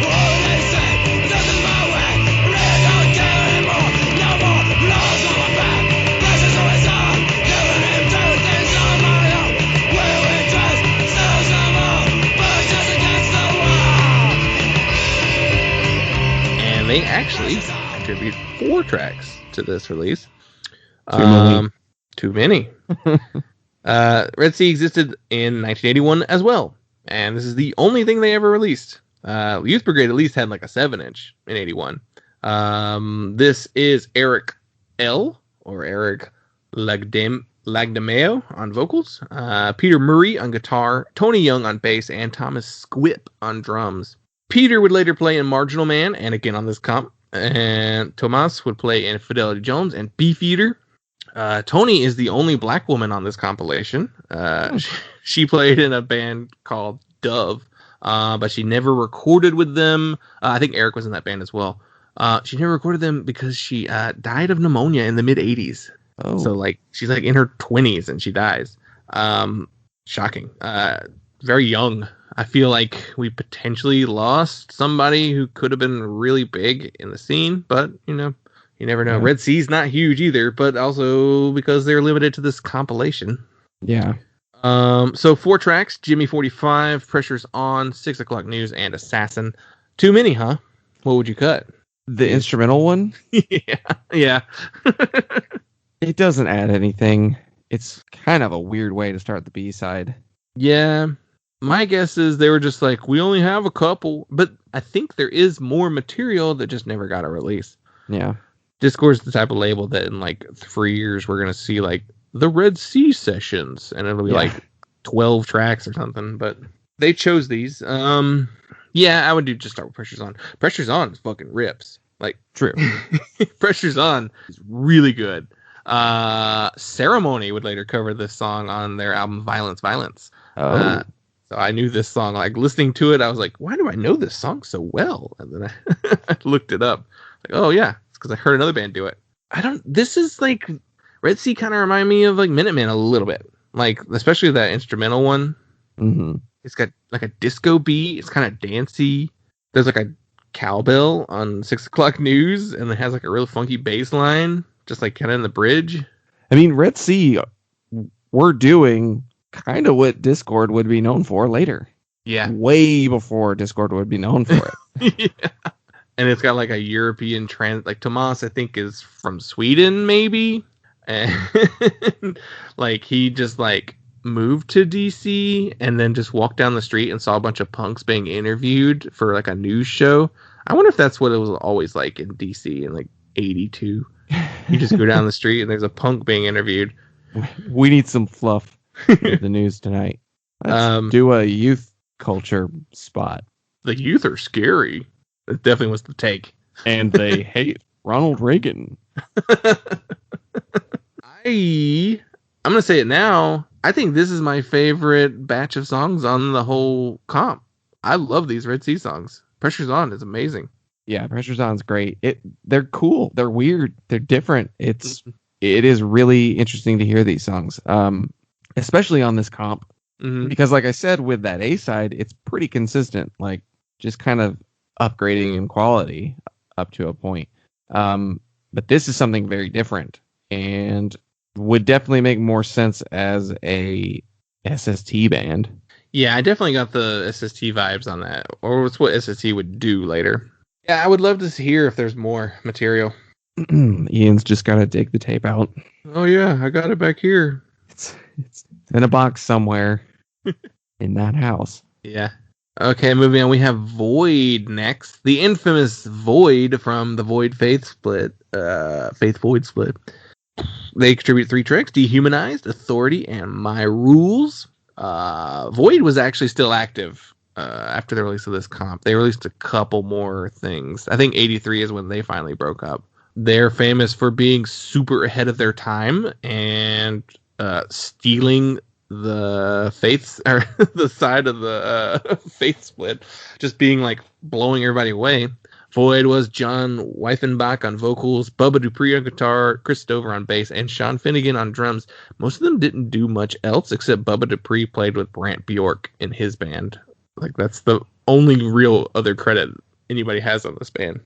[SPEAKER 5] All they say, this is my way. I really don't care anymore. No more laws on my back. Pressure's always on. Never even do things on my own. Where we dress, serves them all. Pushes against the wall.
[SPEAKER 3] And they actually contribute 4 tracks to this release. Too many. Red Sea existed in 1981 as well, and this is the only thing they ever released. Youth Brigade at least had like a 7-inch in 81. This is Eric L. or Eric Lagdameo on vocals, Peter Murray on guitar, Tony Young on bass, and Thomas Squip on drums. Peter would later play in Marginal Man and again on this comp, and Tomas would play in Fidelity Jones and Beefeater. Tony is the only black woman on this compilation. She played in a band called Dove, but she never recorded with them. I think Eric was in that band as well. She never recorded them because she died of pneumonia in the mid-'80s.
[SPEAKER 4] Oh.
[SPEAKER 3] So like she's like in her 20s and she dies. Shocking. Very young. I feel like we potentially lost somebody who could have been really big in the scene, but you know, you never know.
[SPEAKER 4] Yeah.
[SPEAKER 3] Red Sea's not huge either, but also because they're limited to this compilation.
[SPEAKER 4] Yeah.
[SPEAKER 3] So 4 tracks: Jimmy 45, Pressure's On, 6 O'Clock News, and Assassin. Too many, huh? What would you cut?
[SPEAKER 4] The instrumental one?
[SPEAKER 3] Yeah.
[SPEAKER 4] It doesn't add anything. It's kind of a weird way to start the B side.
[SPEAKER 3] Yeah. My guess is they were just like, we only have a couple, but I think there is more material that just never got a release.
[SPEAKER 4] Yeah.
[SPEAKER 3] Dischord's the type of label that in like 3 years we're gonna see like the Red Sea sessions, and it'll be like 12 tracks or something. But they chose these. Yeah, I would just start with Pressure's On. Pressure's On fucking rips. Like
[SPEAKER 4] True.
[SPEAKER 3] Pressure's On is really good. Ceremony would later cover this song on their album Violence, Violence.
[SPEAKER 4] Oh.
[SPEAKER 3] So I knew this song. Like listening to it, I was like, why do I know this song so well? And then I looked it up. Like, oh yeah, it's because I heard another band do it. This is like Red Sea kind of remind me of like Minutemen a little bit. Like especially that instrumental one.
[SPEAKER 4] Mm-hmm.
[SPEAKER 3] It's got like a disco beat. It's kind of dancey. There's like a cowbell on 6 O'Clock News, and it has like a real funky bass line, just like kind of in the bridge.
[SPEAKER 4] I mean, Red Sea, we're doing kind of what Dischord would be known for later.
[SPEAKER 3] Yeah.
[SPEAKER 4] Way before Dischord would be known for it.
[SPEAKER 3] Yeah. And it's got like a European like Tomas, I think, is from Sweden, maybe. And like he just like moved to DC and then just walked down the street and saw a bunch of punks being interviewed for like a news show. I wonder if that's what it was always like in DC in like 82. You just go down the street and there's a punk being interviewed.
[SPEAKER 4] We need some fluff in the news tonight. Let's do a youth culture spot.
[SPEAKER 3] The youth are scary. That definitely was the take.
[SPEAKER 4] And they hate Ronald Reagan.
[SPEAKER 3] I'm gonna say it now. I think this is my favorite batch of songs on the whole comp. I love these Red Sea songs. Pressure's On is amazing.
[SPEAKER 4] Yeah, Pressure's On's great. They're cool. They're weird. They're different. It is really interesting to hear these songs, especially on this comp.
[SPEAKER 3] Mm-hmm.
[SPEAKER 4] Because like I said, with that A side, it's pretty consistent, like just kind of upgrading in quality up to a point. But this is something very different and would definitely make more sense as a SST band.
[SPEAKER 3] Yeah, I definitely got the SST vibes on that, or it's what SST would do later. Yeah, I would love to hear if there's more material.
[SPEAKER 4] Ian's just got to dig the tape out.
[SPEAKER 3] Oh yeah, I got it back here.
[SPEAKER 4] It's in a box somewhere in that house.
[SPEAKER 3] Yeah. Okay, moving on. We have Void next. The infamous Void from the Void Faith split. Faith Void split. They contribute 3 tracks: Dehumanized, Authority, and My Rules. Void was actually still active after the release of this comp. They released a couple more things. I think 83 is when they finally broke up. They're famous for being super ahead of their time and stealing the faiths, or the side of the faith split, just being like blowing everybody away. Void was John Weifenbach on vocals, Bubba Dupree on guitar, Chris Stover on bass, and Sean Finnegan on drums. Most of them didn't do much else except Bubba Dupree played with Brant Bjork in his band. Like, that's the only real other credit anybody has on this band.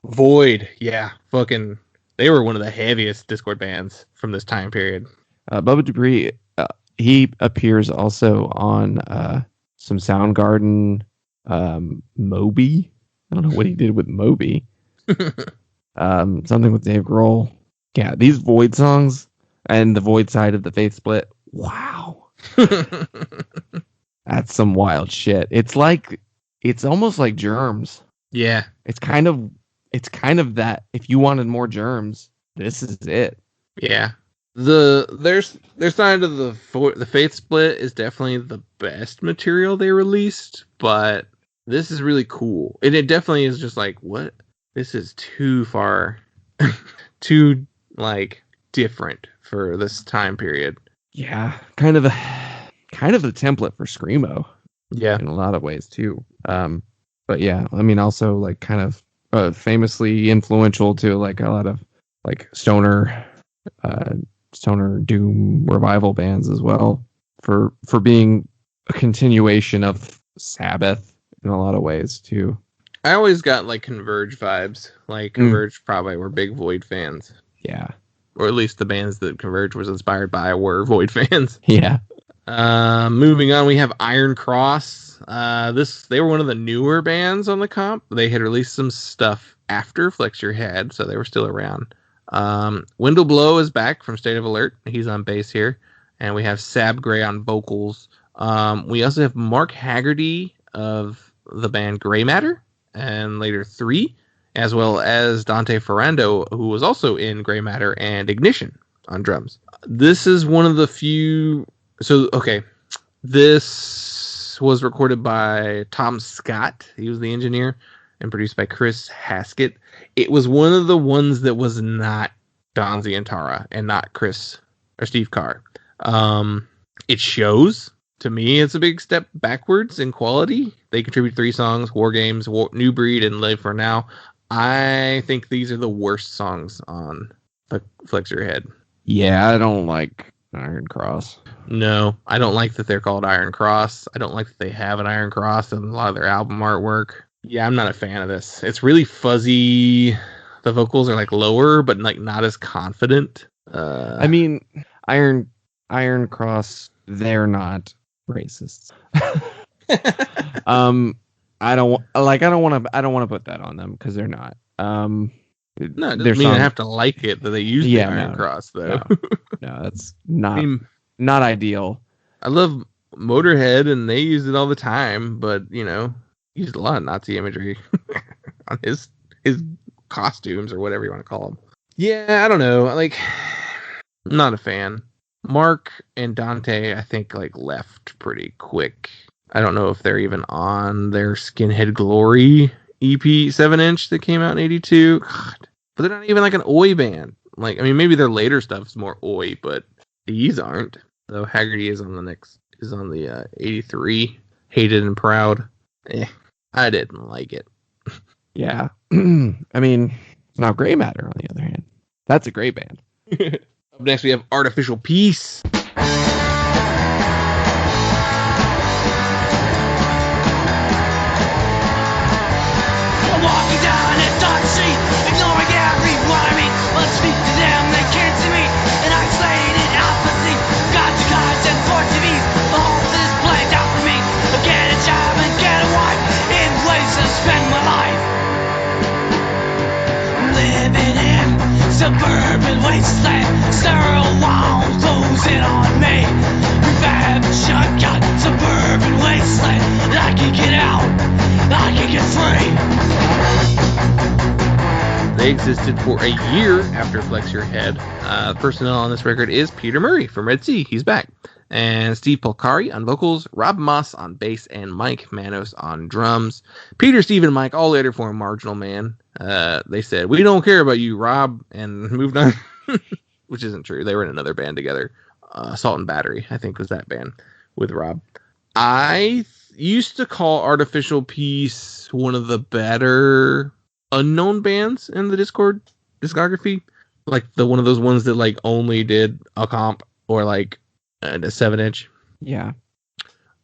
[SPEAKER 3] Void, yeah, fucking, they were one of the heaviest Dischord bands from this time period.
[SPEAKER 4] Bubba Dupree, he appears also on some Soundgarden, Moby. I don't know what he did with Moby. Something with Dave Grohl. Yeah, these Void songs and the Void side of the Faith split. Wow. That's some wild shit. It's almost like Germs.
[SPEAKER 3] Yeah.
[SPEAKER 4] It's kind of that. If you wanted more Germs, this is it.
[SPEAKER 3] Yeah. Their side of the Faith split is definitely the best material they released, but this is really cool. And it definitely is just like, what? This is too far, too, like, different for this time period.
[SPEAKER 4] Yeah, kind of the template for Screamo.
[SPEAKER 3] Yeah.
[SPEAKER 4] In a lot of ways, too. But yeah, I mean, also, like, kind of famously influential to, like, a lot of, like, stoner doom revival bands as well, for being a continuation of Sabbath in a lot of ways too.
[SPEAKER 3] I always got like Converge vibes. Like Converge probably were big Void fans.
[SPEAKER 4] Yeah.
[SPEAKER 3] Or at least the bands that Converge was inspired by were Void fans.
[SPEAKER 4] Yeah.
[SPEAKER 3] Moving on, we have Iron Cross. They were one of the newer bands on the comp. They had released some stuff after Flex Your Head, so they were still around. Wendell Blow is back from State of Alert. He's on bass here. And we have Sab Gray on vocals. We also have Mark Haggerty of the band Grey Matter and later 3, as well as Dante Ferrando, who was also in Grey Matter and Ignition on drums. This is one of the few. So, okay, this was recorded by Tom Scott. He was the engineer, and produced by Chris Haskett. It was one of the ones that was not Don Zientara and not Chris or Steve Carr. It shows. To me, it's a big step backwards in quality. They contribute 3 songs: War Games, New Breed, and Live for Now. I think these are the worst songs on Flex Your Head.
[SPEAKER 4] Yeah, I don't like Iron Cross.
[SPEAKER 3] No, I don't like that they're called Iron Cross. I don't like that they have an Iron Cross in a lot of their album artwork. Yeah, I'm not a fan of this. It's really fuzzy. The vocals are like lower, but like not as confident.
[SPEAKER 4] I mean, Iron Cross, they're not racists. I don't want to put that on them because they're not. No,
[SPEAKER 3] it doesn't mean I have to like it that they use the Iron Cross though.
[SPEAKER 4] No, that's not ideal.
[SPEAKER 3] I love Motorhead and they use it all the time, but used a lot of Nazi imagery on his costumes or whatever you want to call them. Yeah, I don't know. Like, I'm not a fan. Mark and Dante, I think, like, left pretty quick. I don't know if they're even on their Skinhead Glory EP 7-inch that came out in 82. God. But they're not even like an Oi band. Like, I mean, maybe their later stuff's more Oi, but these aren't. Though Haggerty is on the 83. Hated and Proud. I didn't like it.
[SPEAKER 4] Yeah. I mean, now Gray Matter, on the other hand. That's a great band.
[SPEAKER 3] Up next, we have Artificial Peace.
[SPEAKER 5] I'm walking down a dark street, ignoring everyone I meet. Let's speak to them, they can't see me. An isolated apathy, got to cards and Portuguese. The whole is played out for me. Get a job and get a wife, in ways to spend my life. I'm living in suburban wasteland, sterile walls closing on me. Refab shotgun, suburban wasteland. I can get out, I can get free.
[SPEAKER 3] They existed for a year after Flex Your Head. Personnel on this record is Peter Murray from Red Sea. He's back. And Steve Polcari on vocals, Rob Moss on bass, and Mike Manos on drums. Peter, Steve, and Mike all later formed Marginal Man. They said, "We don't care about you, Rob," and moved on. Which isn't true. They were in another band together. Salt and Battery, I think, was that band with Rob. I used to call Artificial Peace one of the better unknown bands in the Dischord discography. Like one of those ones that like only did a comp or like a 7-inch.
[SPEAKER 4] Yeah.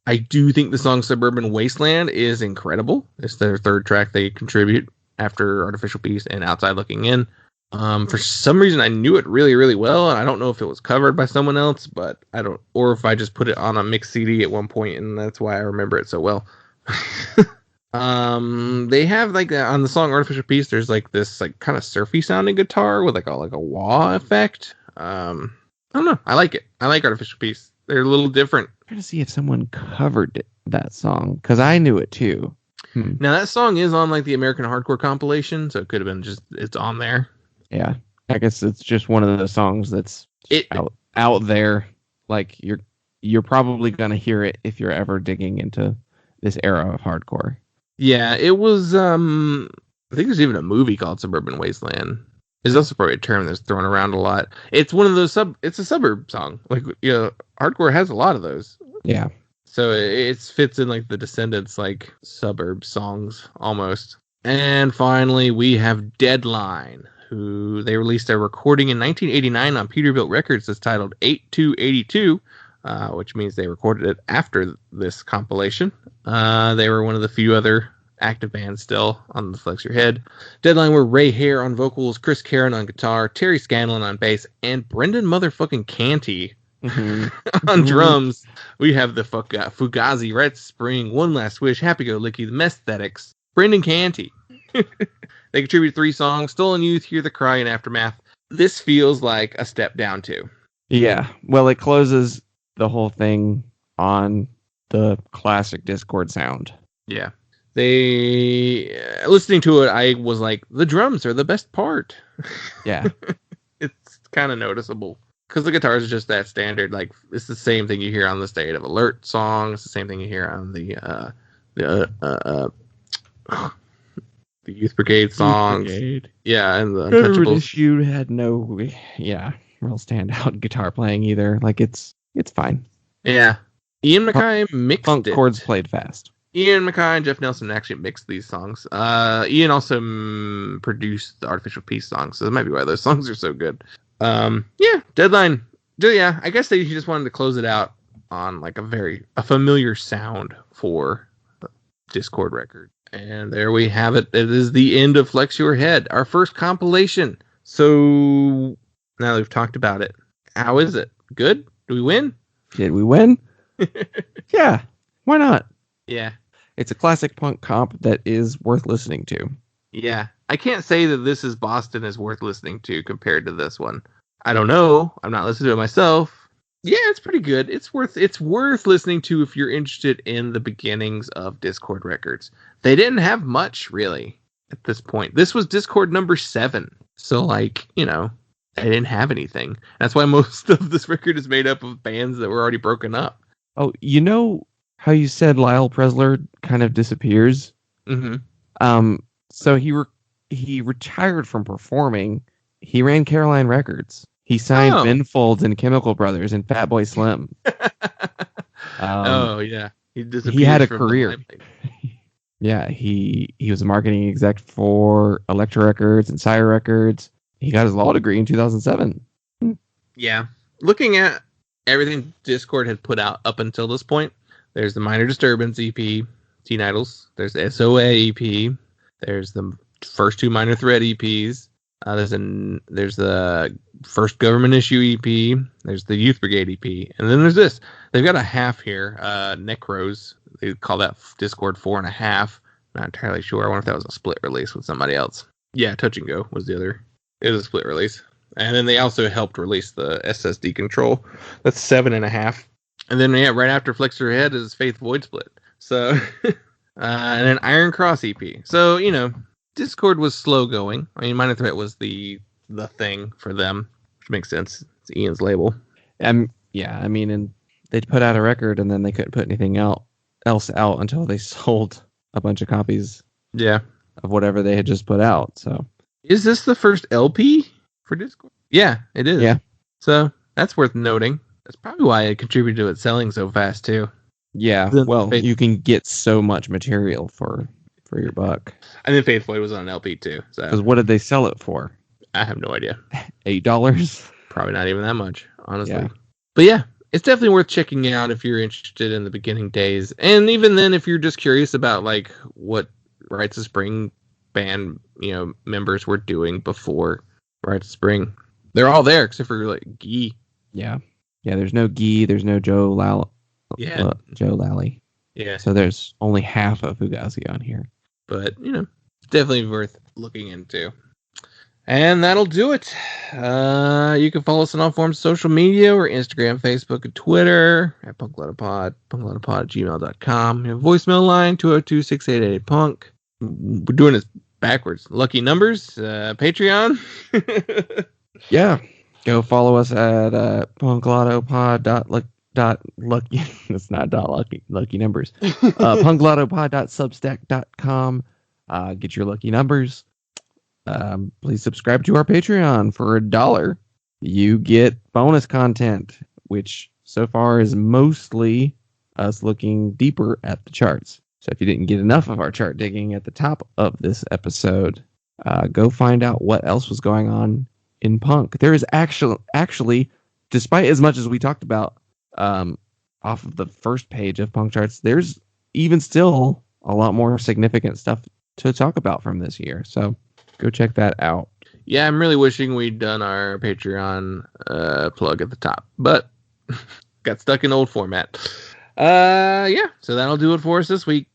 [SPEAKER 3] I do think the song Suburban Wasteland is incredible. It's their third track they contribute after Artificial Peace and Outside Looking In. For some reason, I knew it really, really well, and I don't know if it was covered by someone else, but I don't, or if I just put it on a mixed CD at one point, and that's why I remember it so well. They have like on the song Artificial Peace, there's like this like kind of surfy sounding guitar with like a wah effect. I don't know. I like it. I like Artificial Peace. They're a little different.
[SPEAKER 4] I'm trying to see if someone covered that song, because I knew it too.
[SPEAKER 3] Now that song is on like the American Hardcore compilation, so it could have been just it's on there.
[SPEAKER 4] Yeah, I guess it's just one of those songs that's out there. Like you're probably gonna hear it if you're ever digging into this era of hardcore.
[SPEAKER 3] Yeah, it was. I think there's even a movie called Suburban Wasteland. It's also probably a term that's thrown around a lot. It's one of those It's a suburb song. Like hardcore has a lot of those.
[SPEAKER 4] Yeah.
[SPEAKER 3] So it fits in like the Descendants like suburb songs almost. And finally, we have Deadline, who they released a recording in 1989 on Peterbilt Records that's titled 8282, which means they recorded it after this compilation. They were one of the few other active bands still on the Flex Your Head. Deadline were Ray Hare on vocals, Chris Caron on guitar, Terry Scanlon on bass, and Brendan motherfucking Canty on drums. We have the Fugazi, Red Spring, One Last Wish, Happy Go Licky, the Mesthetics, Brendan Canty. They contributed 3 songs, Stolen Youth, Hear the Cry, and Aftermath. This feels like a step down too.
[SPEAKER 4] Yeah, well, it closes the whole thing on the classic Dischord sound.
[SPEAKER 3] Yeah. They listening to it, I was like, the drums are the best part.
[SPEAKER 4] Yeah.
[SPEAKER 3] It's kind of noticeable because the guitars are just that standard. Like it's the same thing you hear on the State of Alert song. It's the same thing you hear on the Youth Brigade song. Yeah, and the Untouchables.
[SPEAKER 4] You had no real standout guitar playing either. Like it's fine.
[SPEAKER 3] Yeah. Ian Mackay mixed
[SPEAKER 4] funk
[SPEAKER 3] it.
[SPEAKER 4] chords played fast.
[SPEAKER 3] Ian Mackay and Jeff Nelson actually mixed these songs. Ian also produced the Artificial Peace songs, so that might be why those songs are so good. Yeah, Deadline. Yeah, I guess they just wanted to close it out on like a familiar sound for the Dischord record. And there we have it. It is the end of Flex Your Head, our first compilation. So now that we've talked about it, how is it? Good? Do we win?
[SPEAKER 4] Did we win? Yeah, why not?
[SPEAKER 3] Yeah.
[SPEAKER 4] It's a classic punk comp that is worth listening to.
[SPEAKER 3] Yeah. I can't say that This Is Boston is worth listening to compared to this one. I don't know. I'm not listening to it myself. Yeah, it's pretty good. It's worth listening to if you're interested in the beginnings of Dischord Records. They didn't have much, really, at this point. This was Dischord number 7. So, like, they didn't have anything. That's why most of this record is made up of bands that were already broken up.
[SPEAKER 4] Oh, you know how you said Lyle Presler kind of disappears?
[SPEAKER 3] Mm-hmm.
[SPEAKER 4] So he retired from performing. He ran Caroline Records. He signed
[SPEAKER 3] Oh.
[SPEAKER 4] Ben Folds and Chemical Brothers and Fatboy Slim.
[SPEAKER 3] Oh yeah,
[SPEAKER 4] he had a
[SPEAKER 3] from the
[SPEAKER 4] career.
[SPEAKER 3] limelight.
[SPEAKER 4] Yeah, he was a marketing exec for Elektra Records and Sire Records. He got his law degree in 2007.
[SPEAKER 3] Yeah, looking at everything Dischord had put out up until this point, there's the Minor Disturbance EP, Teen Idols. There's the SOA EP. There's the first 2 Minor Threat EPs. There's the first Government Issue EP. There's the Youth Brigade EP, and then there's this. They've got a half here, Necros. They call that Dischord 4.5. Not entirely sure. I wonder if that was a split release with somebody else. Yeah, Touch and Go was the other. It was a split release. And then they also helped release the SSD Control. That's 7.5. And then, yeah, right after Flicks Her Head is Faith Void Split. So, and then Iron Cross EP. So, Dischord was slow going. I mean, Minor Threat was the thing for them, which makes sense. It's Ian's label.
[SPEAKER 4] Yeah, I mean, and they'd put out a record and then they couldn't put anything else out until they sold a bunch of copies.
[SPEAKER 3] Yeah.
[SPEAKER 4] Of whatever they had just put out. So,
[SPEAKER 3] is this the first LP for Dischord? Yeah, it is.
[SPEAKER 4] Yeah.
[SPEAKER 3] So that's worth noting. That's probably why it contributed to it selling so fast too.
[SPEAKER 4] Yeah. Well, you can get so much material for your buck.
[SPEAKER 3] And then Faith Void was on an LP too. So
[SPEAKER 4] because what did they sell it for?
[SPEAKER 3] I have no idea.
[SPEAKER 4] $8?
[SPEAKER 3] Probably not even that much, honestly.
[SPEAKER 4] Yeah.
[SPEAKER 3] But yeah, it's definitely worth checking out if you're interested in the beginning days. And even then, if you're just curious about like what Rites of Spring band, members were doing before Rites of Spring. They're all there except for like Guy.
[SPEAKER 4] Yeah. Yeah, there's no Guy, there's no Joe Lally.
[SPEAKER 3] Yeah.
[SPEAKER 4] Joe Lally.
[SPEAKER 3] Yeah.
[SPEAKER 4] So there's only half of Fugazi on here.
[SPEAKER 3] But, it's definitely worth looking into. And that'll do it. You can follow us on all forms of social media. We're Instagram, Facebook, and Twitter at punkloudapod, punkloudapod@gmail.com. We have a voicemail line, 202-688-PUNK. We're doing this backwards. Lucky numbers, Patreon.
[SPEAKER 4] Yeah. Go follow us at punkloudapod.lucky. That's not lucky numbers. punkloudapod.substack.com. Get your lucky numbers. Please subscribe to our Patreon for $1. You get bonus content, which so far is mostly us looking deeper at the charts. So if you didn't get enough of our chart digging at the top of this episode, go find out what else was going on in punk. There is actually, despite as much as we talked about off of the first page of Punk Charts, there's even still a lot more significant stuff to talk about from this year. So go check that out.
[SPEAKER 3] Yeah, I'm really wishing we'd done our Patreon plug at the top, but got stuck in old format. Yeah, so that'll do it for us this week.